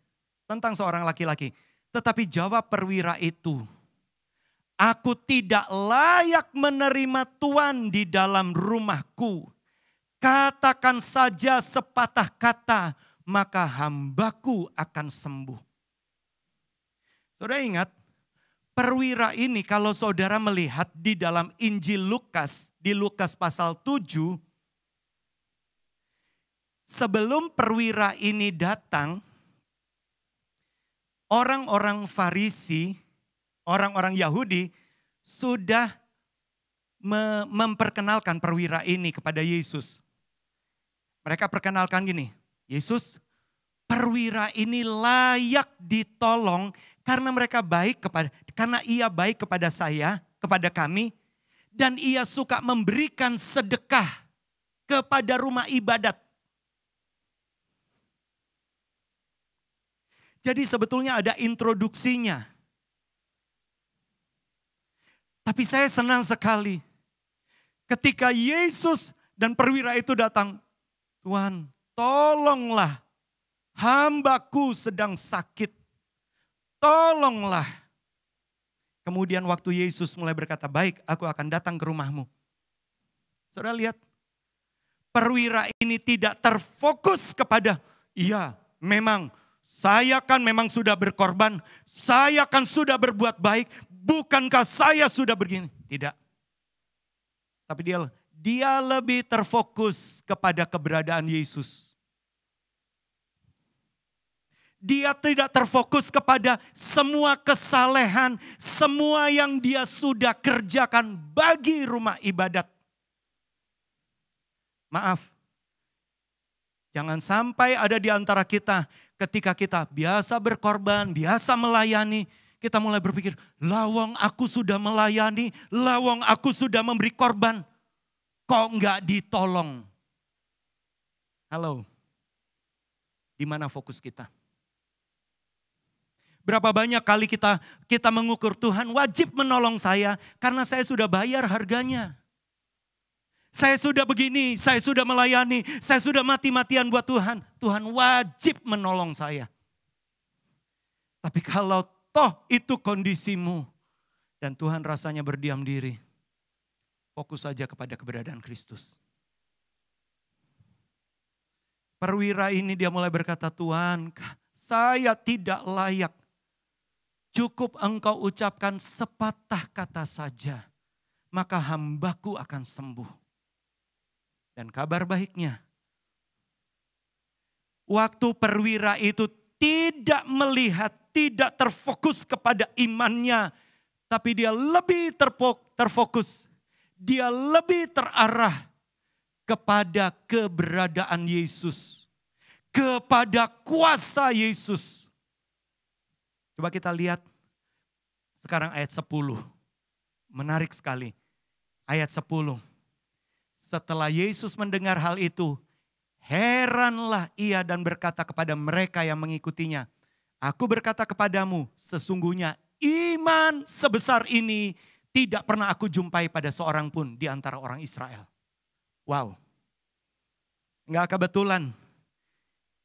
tentang seorang laki-laki. Tetapi jawab perwira itu, aku tidak layak menerima tuan di dalam rumahku. Katakan saja sepatah kata, maka hambaku akan sembuh. Saudara ingat, perwira ini kalau saudara melihat di dalam Injil Lukas, di Lukas pasal 7, sebelum perwira ini datang, orang-orang Farisi, orang-orang Yahudi sudah memperkenalkan perwira ini kepada Yesus. Mereka perkenalkan gini, Yesus, perwira ini layak ditolong karena ia baik kepada saya, kepada kami, dan ia suka memberikan sedekah kepada rumah ibadat. Jadi sebetulnya ada introduksinya. Tapi saya senang sekali ketika Yesus dan perwira itu datang, Tuhan, tolonglah, hambaku sedang sakit. Tolonglah. Kemudian waktu Yesus mulai berkata, baik, aku akan datang ke rumahmu. Saudara lihat, perwira ini tidak terfokus kepada, iya memang saya kan memang sudah berkorban, saya kan sudah berbuat baik, bukankah saya sudah begini? Tidak. Tapi dia lebih terfokus kepada keberadaan Yesus. Dia tidak terfokus kepada semua kesalehan, semua yang dia sudah kerjakan bagi rumah ibadat. Maaf, jangan sampai ada di antara kita ketika kita biasa berkorban, biasa melayani, kita mulai berpikir, lawang aku sudah melayani, lawang aku sudah memberi korban, kok enggak ditolong? Halo, di mana fokus kita? Berapa banyak kali kita mengukur, Tuhan wajib menolong saya karena saya sudah bayar harganya. Saya sudah begini, saya sudah melayani, saya sudah mati-matian buat Tuhan. Tuhan wajib menolong saya. Tapi kalau toh itu kondisimu dan Tuhan rasanya berdiam diri, fokus saja kepada keberadaan Kristus. Perwira ini dia mulai berkata, Tuhan, saya tidak layak. Cukup engkau ucapkan sepatah kata saja, maka hambaku akan sembuh. Dan kabar baiknya, waktu perwira itu tidak melihat, tidak terfokus kepada imannya, tapi dia lebih terfokus, dia lebih terarah kepada keberadaan Yesus, kepada kuasa Yesus. Coba kita lihat sekarang ayat 10. Menarik sekali. Ayat 10. Setelah Yesus mendengar hal itu, heranlah ia dan berkata kepada mereka yang mengikutinya, aku berkata kepadamu, sesungguhnya iman sebesar ini tidak pernah aku jumpai pada seorang pun di antara orang Israel. Wow. Enggak kebetulan.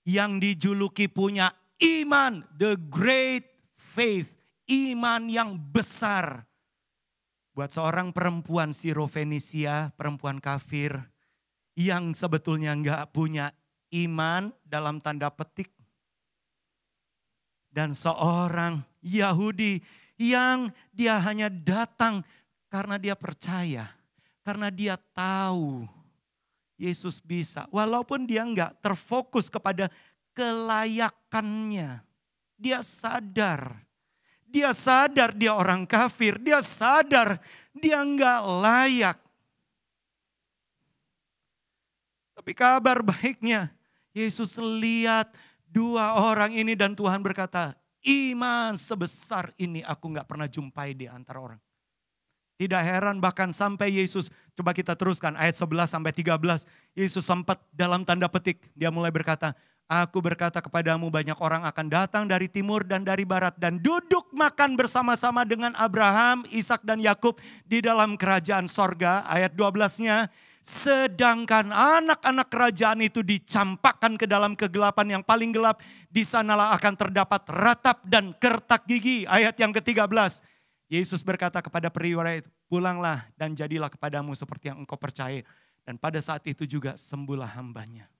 Yang dijuluki punya iman, the great faith, iman yang besar. Buat seorang perempuan Sirofenisia, perempuan kafir, yang sebetulnya enggak punya iman dalam tanda petik. Dan seorang Yahudi yang dia hanya datang karena dia percaya. Karena dia tahu Yesus bisa. Walaupun dia enggak terfokus kepada kelayakannya. Dia sadar. Dia sadar dia orang kafir. Dia sadar dia enggak layak. Tapi kabar baiknya, Yesus lihat dua orang ini dan Tuhan berkata, iman sebesar ini aku enggak pernah jumpai di antara orang. Tidak heran bahkan sampai Yesus, coba kita teruskan ayat 11 sampai 13. Yesus sempat dalam tanda petik, dia mulai berkata, aku berkata kepadamu banyak orang akan datang dari timur dan dari barat dan duduk makan bersama-sama dengan Abraham, Ishak dan Yakub di dalam kerajaan sorga. Ayat 12-nya, sedangkan anak-anak kerajaan itu dicampakkan ke dalam kegelapan yang paling gelap, di sanalah akan terdapat ratap dan kertak gigi. Ayat yang ke-13, Yesus berkata kepada perwira itu, pulanglah dan jadilah kepadamu seperti yang engkau percaya. Dan pada saat itu juga sembuhlah hambanya.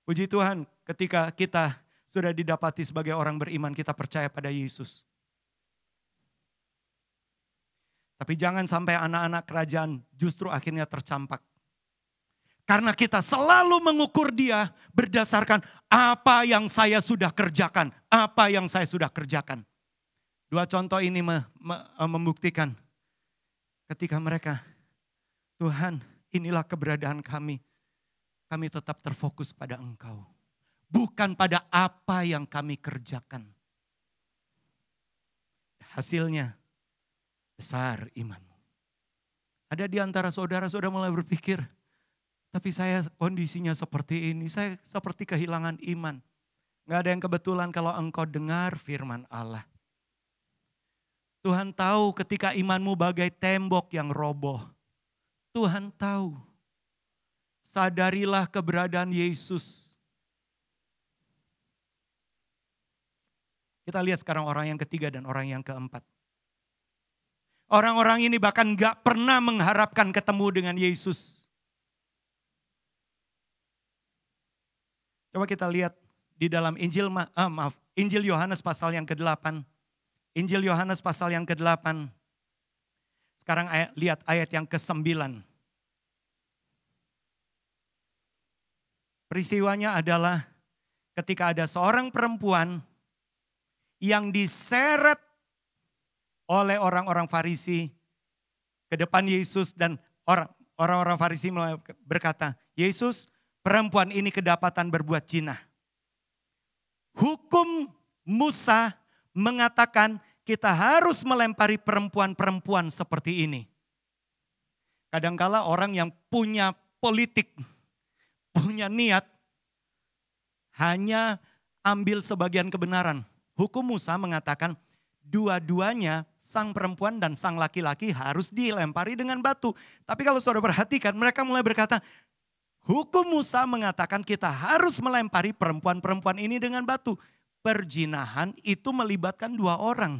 Puji Tuhan, ketika kita sudah didapati sebagai orang beriman, kita percaya pada Yesus. Tapi jangan sampai anak-anak kerajaan justru akhirnya tercampak. Karena kita selalu mengukur dia berdasarkan apa yang saya sudah kerjakan. Apa yang saya sudah kerjakan. Dua contoh ini membuktikan ketika mereka, Tuhan inilah keberadaan kami. Kami tetap terfokus pada Engkau. Bukan pada apa yang kami kerjakan. Hasilnya besar imanmu. Ada di antara saudara-saudara mulai berpikir, tapi saya kondisinya seperti ini, saya seperti kehilangan iman. Gak ada yang kebetulan kalau engkau dengar firman Allah. Tuhan tahu ketika imanmu bagai tembok yang roboh. Tuhan tahu. sadarilah keberadaan Yesus. Kita lihat sekarang orang yang ketiga dan orang yang keempat. Orang-orang ini bahkan gak pernah mengharapkan ketemu dengan Yesus. Coba kita lihat di dalam Injil Yohanes pasal yang ke-8. Injil Yohanes pasal yang ke-8. Sekarang lihat ayat yang ke-9. Peristiwanya adalah ketika ada seorang perempuan yang diseret oleh orang-orang Farisi ke depan Yesus, dan orang-orang Farisi berkata, Yesus, perempuan ini kedapatan berbuat zina. Hukum Musa mengatakan kita harus melempari perempuan-perempuan seperti ini. Kadangkala orang yang punya politik, punya niat, hanya ambil sebagian kebenaran. Hukum Musa mengatakan dua-duanya, sang perempuan dan sang laki-laki harus dilempari dengan batu. Tapi kalau saudara perhatikan, mereka mulai berkata, hukum Musa mengatakan kita harus melempari perempuan-perempuan ini dengan batu. Perzinahan itu melibatkan dua orang.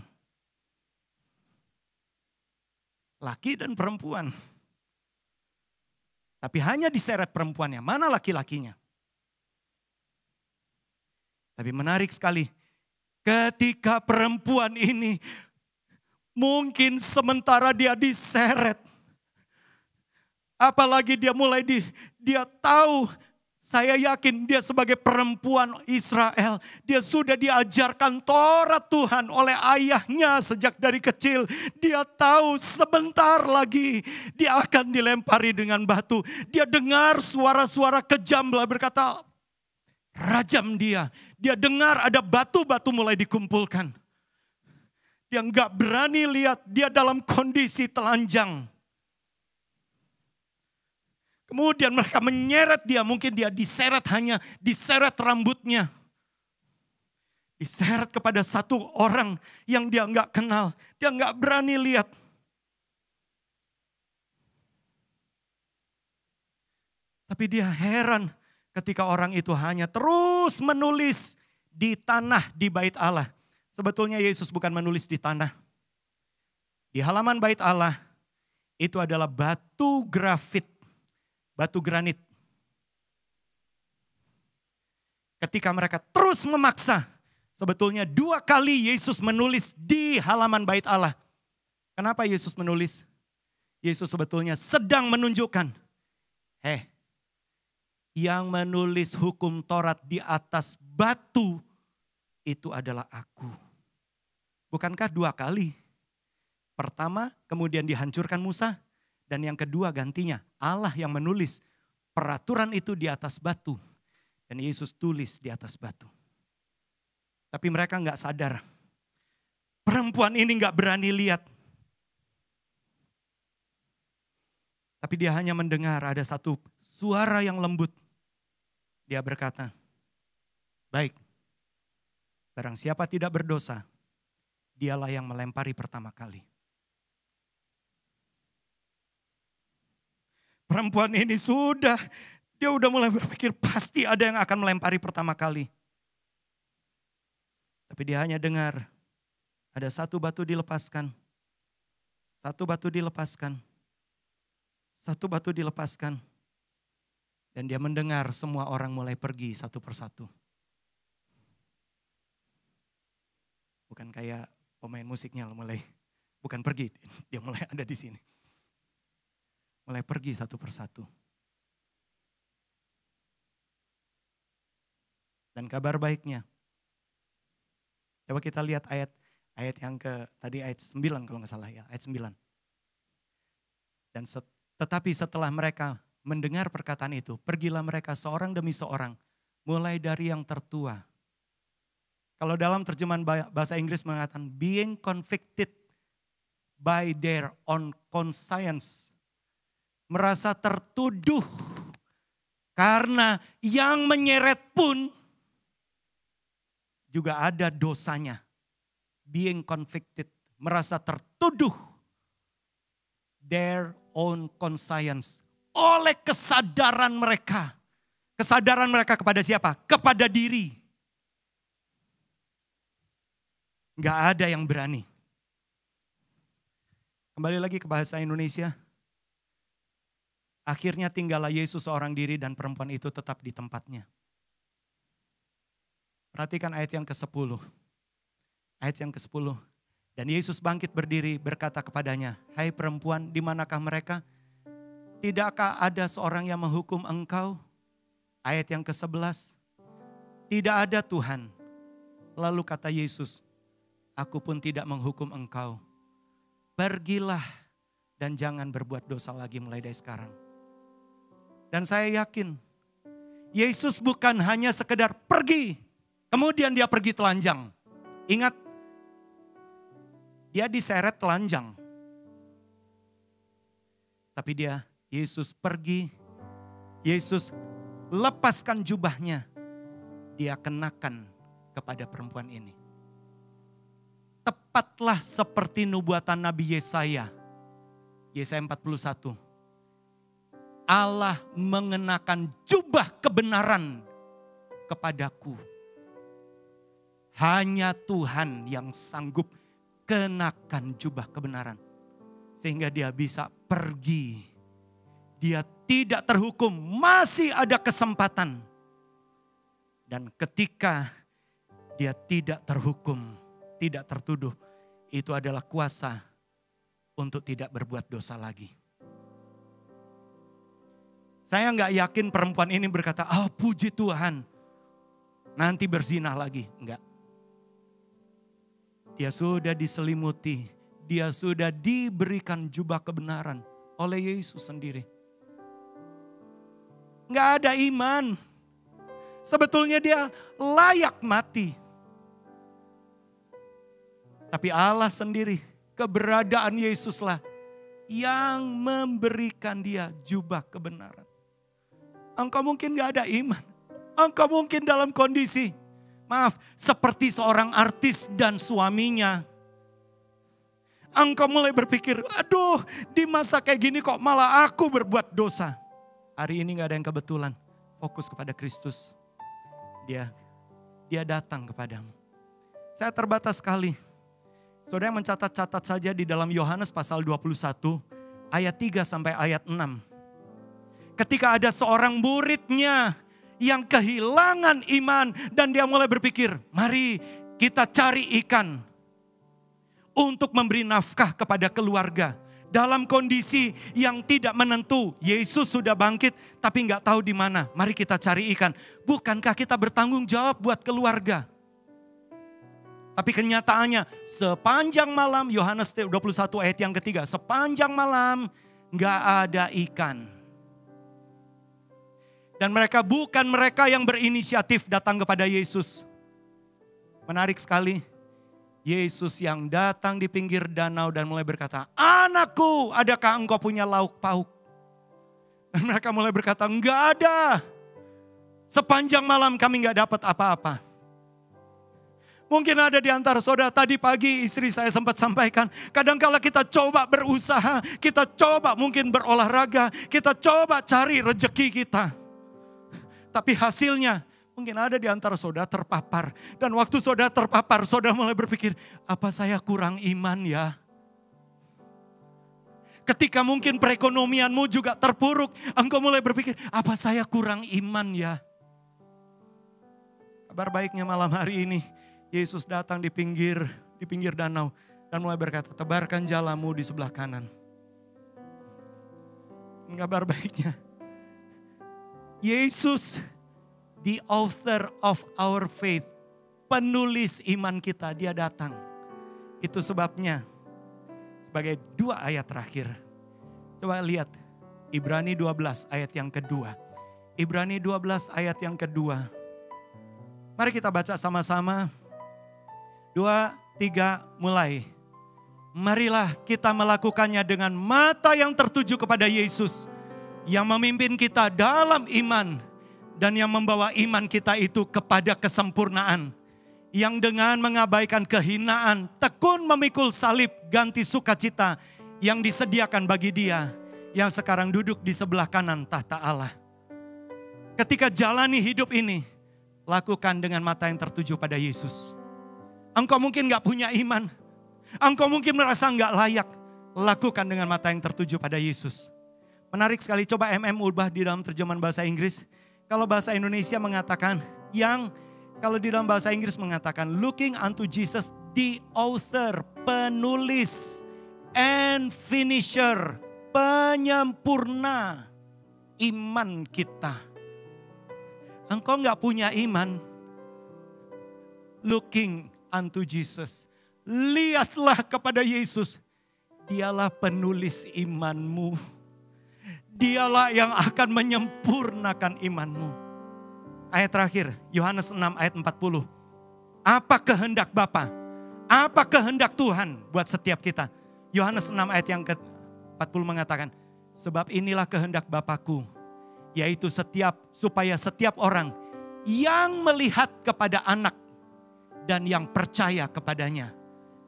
Laki dan perempuan. Tapi hanya diseret perempuannya, mana laki-lakinya? Tapi menarik sekali, ketika perempuan ini mungkin sementara dia diseret, apalagi dia dia tahu, saya yakin dia sebagai perempuan Israel, dia sudah diajarkan Taurat Tuhan oleh ayahnya sejak dari kecil. Dia tahu sebentar lagi dia akan dilempari dengan batu. Dia dengar suara-suara kejam berkata, rajam dia. Dia dengar ada batu-batu mulai dikumpulkan. Dia nggak berani lihat, dia dalam kondisi telanjang. Kemudian mereka menyeret dia, mungkin dia diseret rambutnya. Diseret kepada satu orang yang dia nggak kenal. Dia nggak berani lihat. Tapi dia heran ketika orang itu hanya terus menulis di tanah di bait Allah. Sebetulnya Yesus bukan menulis di tanah. Di halaman bait Allah itu adalah batu grafit. Batu granit. Ketika mereka terus memaksa, sebetulnya 2 kali Yesus menulis di halaman bait Allah. Kenapa Yesus menulis? Yesus sebetulnya sedang menunjukkan, yang menulis hukum Taurat di atas batu itu adalah aku. Bukankah 2 kali? Pertama, kemudian dihancurkan Musa. Dan yang kedua gantinya, Allah yang menulis peraturan itu di atas batu. Dan Yesus tulis di atas batu. Tapi mereka nggak sadar. Perempuan ini nggak berani lihat. Tapi dia hanya mendengar ada satu suara yang lembut. Dia berkata, baik, barang siapa tidak berdosa, dialah yang melempari pertama kali. Perempuan ini dia udah mulai berpikir pasti ada yang akan melempari pertama kali. Tapi dia hanya dengar ada satu batu dilepaskan. Satu batu dilepaskan. Satu batu dilepaskan. Dan dia mendengar semua orang mulai pergi satu persatu. Bukan kayak pemain musiknya bukan pergi, dia mulai ada di sini. Mulai pergi satu persatu. Dan kabar baiknya. Coba kita lihat ayat yang tadi ayat 9 kalau nggak salah ya, ayat 9. Dan tetapi setelah mereka mendengar perkataan itu, pergilah mereka seorang demi seorang, mulai dari yang tertua. Kalau dalam terjemahan bahasa Inggris mengatakan being convicted by their own conscience. Merasa tertuduh karena yang menyeret pun juga ada dosanya. Being convicted, merasa tertuduh. Their own conscience, oleh kesadaran mereka. Kesadaran mereka kepada siapa? Kepada diri. Gak ada yang berani. Kembali lagi ke bahasa Indonesia. Akhirnya tinggallah Yesus seorang diri dan perempuan itu tetap di tempatnya. Perhatikan ayat yang ke-10. Ayat yang ke-10. Dan Yesus bangkit berdiri berkata kepadanya, "Hai perempuan, di manakah mereka? Tidakkah ada seorang yang menghukum engkau?" Ayat yang ke-11. "Tidak ada Tuhan." Lalu kata Yesus, "Aku pun tidak menghukum engkau. Pergilah dan jangan berbuat dosa lagi mulai dari sekarang." Dan saya yakin, Yesus bukan hanya sekedar pergi, kemudian dia pergi telanjang. Ingat, dia diseret telanjang. Tapi Yesus pergi, Yesus lepaskan jubahnya, dia kenakan kepada perempuan ini. Tepatlah seperti nubuatan Nabi Yesaya 41. Allah mengenakan jubah kebenaran kepadaku. Hanya Tuhan yang sanggup kenakan jubah kebenaran. Sehingga dia bisa pergi. Dia tidak terhukum, masih ada kesempatan. Dan ketika dia tidak terhukum, tidak tertuduh, itu adalah kuasa untuk tidak berbuat dosa lagi. Saya nggak yakin perempuan ini berkata, "Oh puji Tuhan, nanti berzinah lagi." Enggak. Dia sudah diselimuti, dia sudah diberikan jubah kebenaran oleh Yesus sendiri. Nggak ada iman. Sebetulnya dia layak mati. Tapi Allah sendiri, keberadaan Yesuslah yang memberikan dia jubah kebenaran. Engkau mungkin gak ada iman. Engkau mungkin dalam kondisi, seperti seorang artis dan suaminya. Engkau mulai berpikir, aduh di masa kayak gini kok malah aku berbuat dosa. Hari ini gak ada yang kebetulan. Fokus kepada Kristus. Dia datang kepadamu. Saya terbatas sekali. Saudara mencatat-catat saja di dalam Yohanes pasal 21 ayat 3 sampai ayat 6. Ketika ada seorang muridnya yang kehilangan iman dan dia mulai berpikir, mari kita cari ikan untuk memberi nafkah kepada keluarga. Dalam kondisi yang tidak menentu, Yesus sudah bangkit tapi nggak tahu di mana. Mari kita cari ikan. Bukankah kita bertanggung jawab buat keluarga? Tapi kenyataannya sepanjang malam, Yohanes 21 ayat yang ketiga, sepanjang malam nggak ada ikan. Dan bukan mereka yang berinisiatif datang kepada Yesus. Menarik sekali. Yesus yang datang di pinggir danau dan mulai berkata, "Anakku, adakah engkau punya lauk pauk?" Dan mereka mulai berkata, "Enggak ada. Sepanjang malam kami enggak dapat apa-apa." Mungkin ada di antara saudara, tadi pagi istri saya sempat sampaikan, kadangkala kita coba berusaha, kita coba mungkin berolahraga, kita coba cari rejeki kita. Tapi hasilnya mungkin ada di antara saudara terpapar. Dan waktu saudara terpapar, saudara mulai berpikir, apa saya kurang iman ya? Ketika mungkin perekonomianmu juga terpuruk, engkau mulai berpikir, apa saya kurang iman ya? Kabar baiknya malam hari ini, Yesus datang di pinggir danau dan mulai berkata, tebarkan jalamu di sebelah kanan. Kabar baiknya, Yesus, the author of our faith, penulis iman kita, dia datang. Itu sebabnya sebagai 2 ayat terakhir. Coba lihat Ibrani 12 ayat yang kedua. Ibrani 12 ayat yang kedua. Mari kita baca sama-sama. 2, 3, mulai. Marilah kita melakukannya dengan mata yang tertuju kepada Yesus, yang memimpin kita dalam iman dan yang membawa iman kita itu kepada kesempurnaan. Yang dengan mengabaikan kehinaan, tekun memikul salib, ganti sukacita yang disediakan bagi dia. yang sekarang duduk di sebelah kanan tahta Allah. Ketika jalani hidup ini, lakukan dengan mata yang tertuju pada Yesus. Engkau mungkin gak punya iman. Engkau mungkin merasa gak layak. Lakukan dengan mata yang tertuju pada Yesus. Menarik sekali, coba ubah di dalam terjemahan bahasa Inggris. Kalau bahasa Indonesia mengatakan, kalau di dalam bahasa Inggris mengatakan, looking unto Jesus, the author, penulis, and finisher, penyempurna iman kita. Engkau gak punya iman, looking unto Jesus. Lihatlah kepada Yesus. Dialah penulis imanmu. Dialah yang akan menyempurnakan imanmu. Ayat terakhir, Yohanes 6 ayat 40. Apa kehendak Bapa? Apa kehendak Tuhan buat setiap kita? Yohanes 6 ayat yang ke-40 mengatakan, sebab inilah kehendak Bapa-Ku, yaitu supaya setiap orang yang melihat kepada anak dan yang percaya kepadanya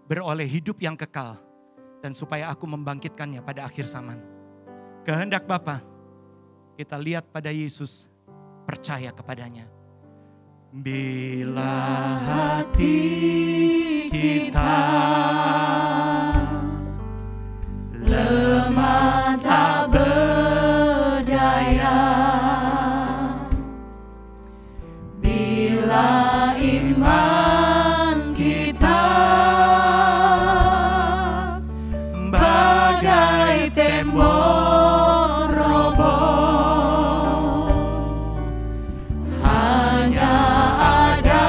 beroleh hidup yang kekal, dan supaya aku membangkitkannya pada akhir zaman. Kehendak Bapa, kita lihat pada Yesus, percaya kepadanya. Bila hati kita lemah tak berdaya, bila iman kita bagai tembok roboh, hanya ada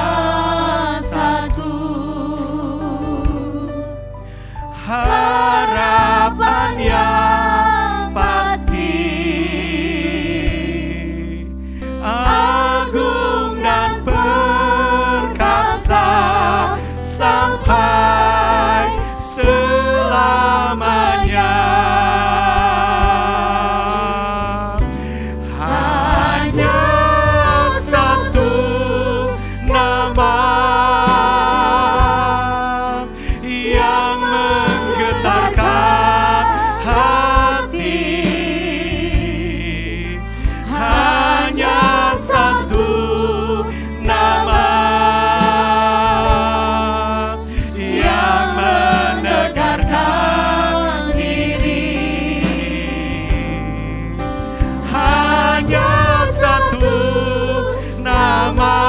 satu harapan yang pasti, agung dan perkasa sampai selamanya. Hanya satu nama yang menggetarkan hati. Hanya satu nama yang menegarkan diri. Hanya satu nama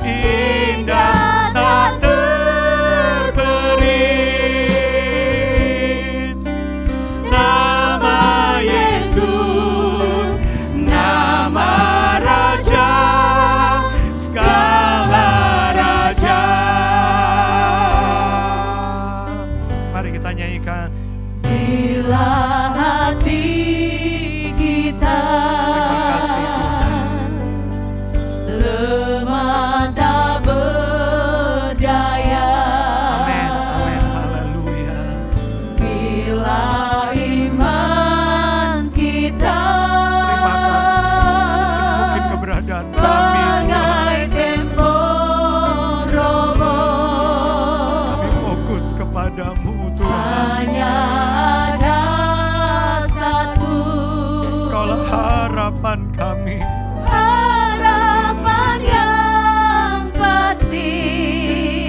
indah tak terberit, nama Yesus, nama Raja segala raja. Mari kita nyanyikan. Bila hati kita Terima kasih Tuhan. lemah tak berdaya, Amin, amin, haleluya. bila iman kita Terima kasih. Mungkin keberadaan kami Tuhan. bagai tembok roboh, Kami fokus kepadamu Tuhan. hanya ada satu Kaulah harapan kami. harapan yang pasti,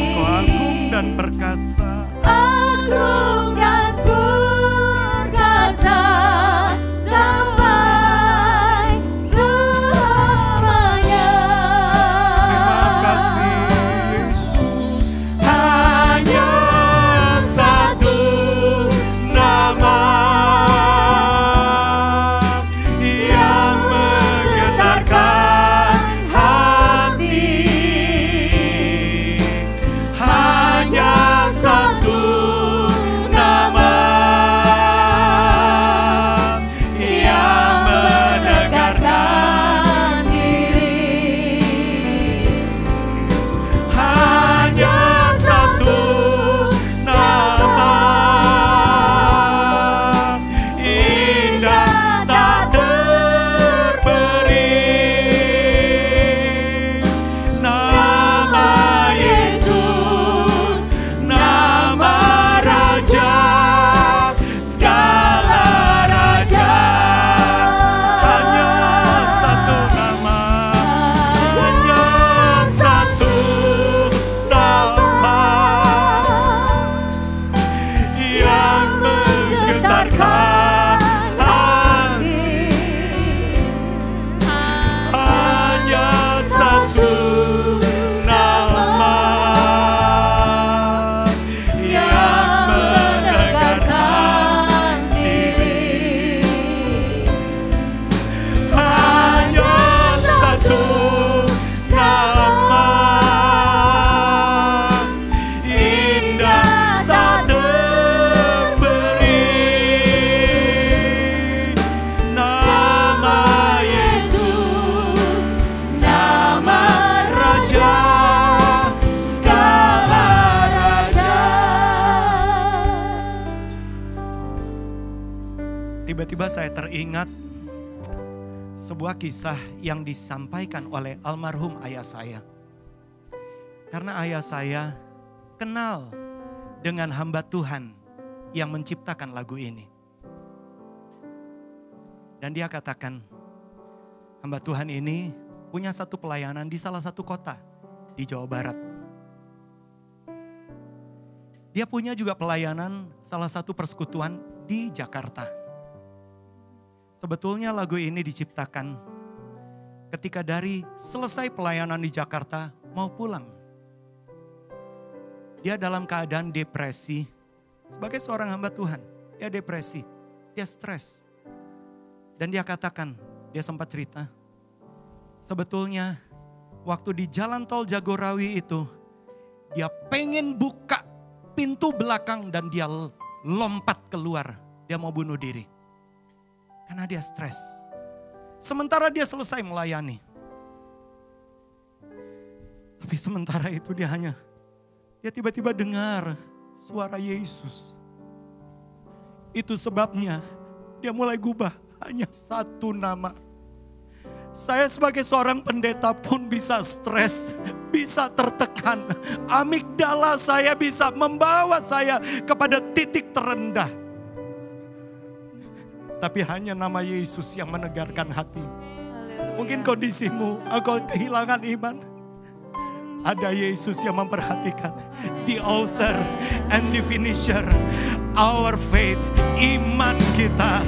Kau agung dan perkasa. agung dan perkasa sampai selamanya. Terima kasih Yesus. Hanya satu nama yang menggetarkan hati. Hanya satu tiba-tiba saya teringat sebuah kisah yang disampaikan oleh almarhum ayah saya. Karena ayah saya kenal dengan hamba Tuhan yang menciptakan lagu ini. Dan dia katakan, hamba Tuhan ini punya satu pelayanan di salah satu kota di Jawa Barat. Dia punya juga pelayanan salah satu persekutuan di Jakarta. Sebetulnya lagu ini diciptakan ketika dari selesai pelayanan di Jakarta mau pulang. Dia dalam keadaan depresi. Sebagai seorang hamba Tuhan, dia depresi, dia stres. Dan dia katakan, dia sempat cerita, sebetulnya waktu di jalan tol Jagorawi itu, dia pengen buka pintu belakang dan dia lompat keluar. Dia mau bunuh diri. Karena dia stres. Sementara dia selesai melayani. Tapi sementara itu dia tiba-tiba dengar suara Yesus. Itu sebabnya dia mulai gubah hanya satu nama. Saya sebagai seorang pendeta pun bisa stres, bisa tertekan. Amigdala saya bisa membawa saya kepada titik terendah. Tapi hanya nama Yesus yang menegarkan hati. Mungkin kondisimu, engkau kehilangan iman. Ada Yesus yang memperhatikan. The author and the finisher, our faith, iman kita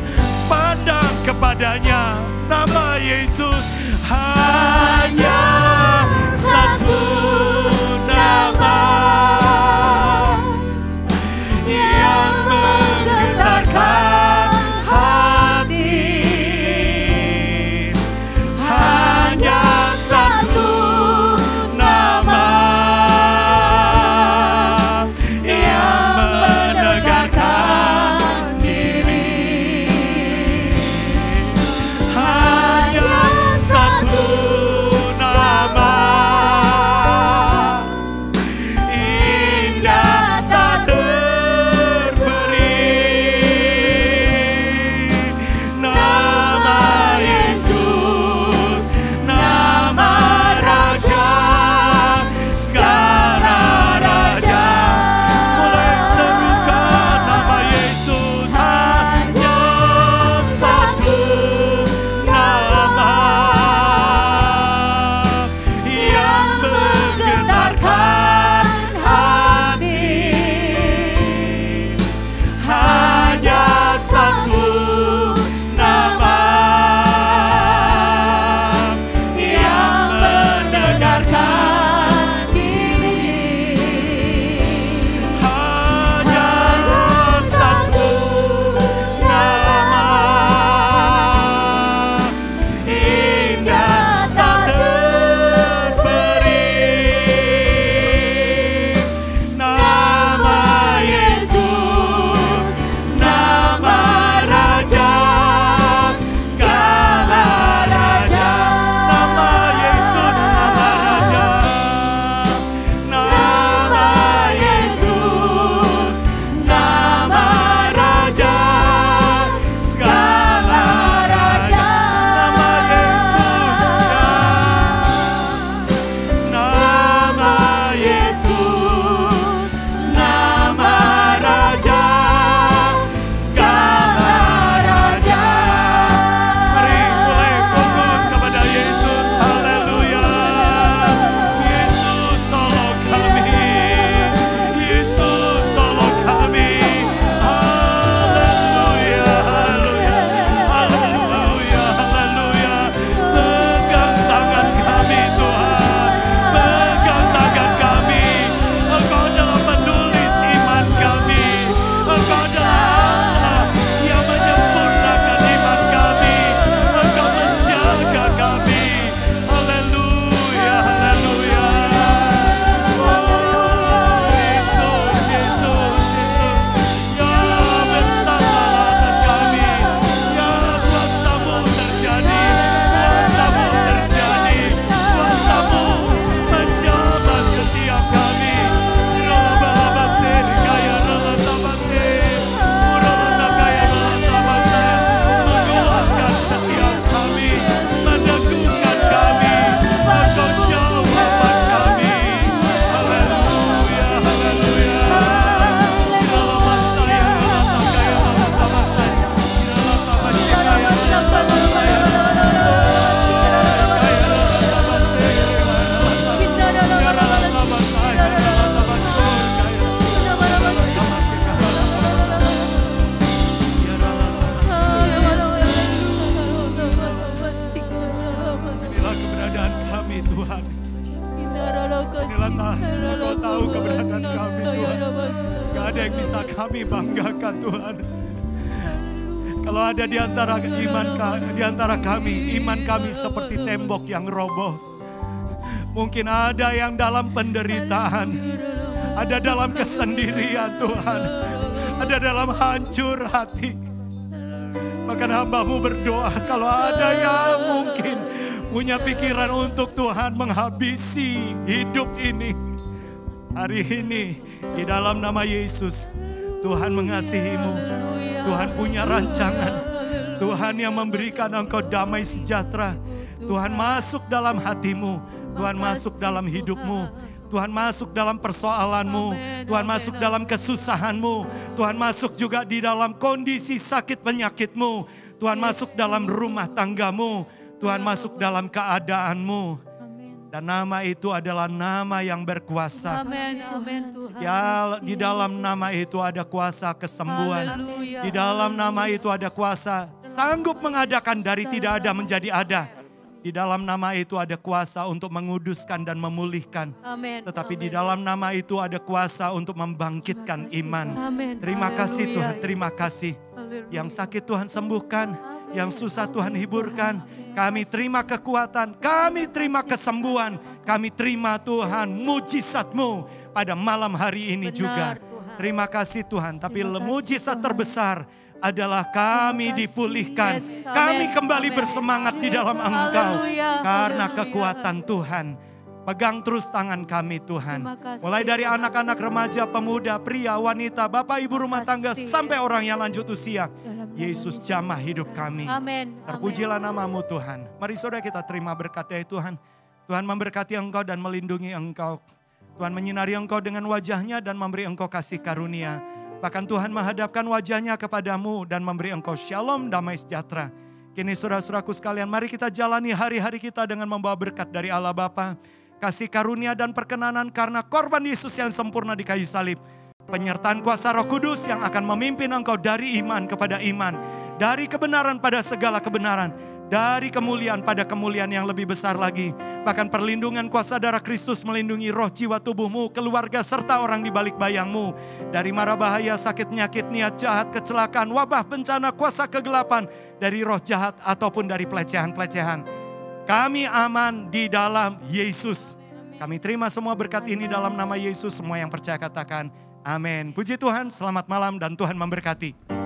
pandang kepadanya. Nama Yesus hanya satu nama yang menggetarkan hati. Hanya satu nama yang menegarkan diri. Hanya satu nama Engkau tahu keberadaan kami Tuhan. Gak ada yang bisa kami banggakan Tuhan. Kalau ada di antara kami, iman kami seperti tembok yang roboh. Mungkin ada yang dalam penderitaan, ada dalam kesendirian Tuhan, ada dalam hancur hati. Bahkan hamba-Mu berdoa kalau ada yang mungkin punya pikiran untuk Tuhan menghabisi hidup ini. Hari ini di dalam nama Yesus, Tuhan mengasihi-Mu. Tuhan punya rancangan. Tuhan yang memberikan Engkau damai sejahtera. Tuhan masuk dalam hatimu. Tuhan masuk dalam hidupmu. Tuhan masuk dalam persoalanmu. Tuhan masuk dalam kesusahanmu. Tuhan masuk juga di dalam kondisi sakit penyakitmu. Tuhan masuk dalam rumah tanggamu. Tuhan masuk dalam keadaanmu. Dan nama itu adalah nama yang berkuasa. Amin, amin Tuhan. Ya, di dalam nama itu ada kuasa kesembuhan. Di dalam nama itu ada kuasa sanggup mengadakan dari tidak ada menjadi ada. Di dalam nama itu ada kuasa untuk menguduskan dan memulihkan. Amin. Tetapi di dalam nama itu ada kuasa untuk membangkitkan iman. Amin. Terima kasih Haleluya. Tuhan, terima kasih. Yang sakit Tuhan sembuhkan, yang susah Tuhan hiburkan. Kami terima kekuatan, kami terima kesembuhan, kami terima Tuhan mujizat-Mu pada malam hari ini juga. Terima kasih Tuhan, tapi mujizat terbesar adalah kami dipulihkan. Kami kembali bersemangat di dalam Engkau karena kekuatan Tuhan. Pegang terus tangan kami Tuhan. Mulai dari anak-anak, remaja, pemuda, pria, wanita, bapak, ibu rumah tangga, sampai orang yang lanjut usia. Yesus jamah hidup kami. Amin. Terpujilah nama-Mu Tuhan. Mari saudara kita terima berkat dari Tuhan. Tuhan memberkati engkau dan melindungi engkau. Tuhan menyinari engkau dengan wajahnya dan memberi engkau kasih karunia. Bahkan Tuhan menghadapkan wajahnya kepadamu dan memberi engkau shalom, damai sejahtera. Kini saudara-saudaraku sekalian, mari kita jalani hari-hari kita dengan membawa berkat dari Allah Bapa, kasih karunia dan perkenanan karena korban Yesus yang sempurna di kayu salib. Penyertaan kuasa Roh Kudus yang akan memimpin engkau dari iman kepada iman, dari kebenaran pada segala kebenaran, dari kemuliaan pada kemuliaan yang lebih besar lagi. Bahkan perlindungan kuasa darah Kristus melindungi roh, jiwa, tubuhmu, keluarga, serta orang di balik bayangmu. Dari mara bahaya, sakit, penyakit, niat jahat, kecelakaan, wabah, bencana, kuasa kegelapan, dari roh jahat ataupun dari pelecehan-pelecehan. Kami aman di dalam Yesus. Kami terima semua berkat ini dalam nama Yesus. Semua yang percaya katakan amin. Puji Tuhan, selamat malam dan Tuhan memberkati.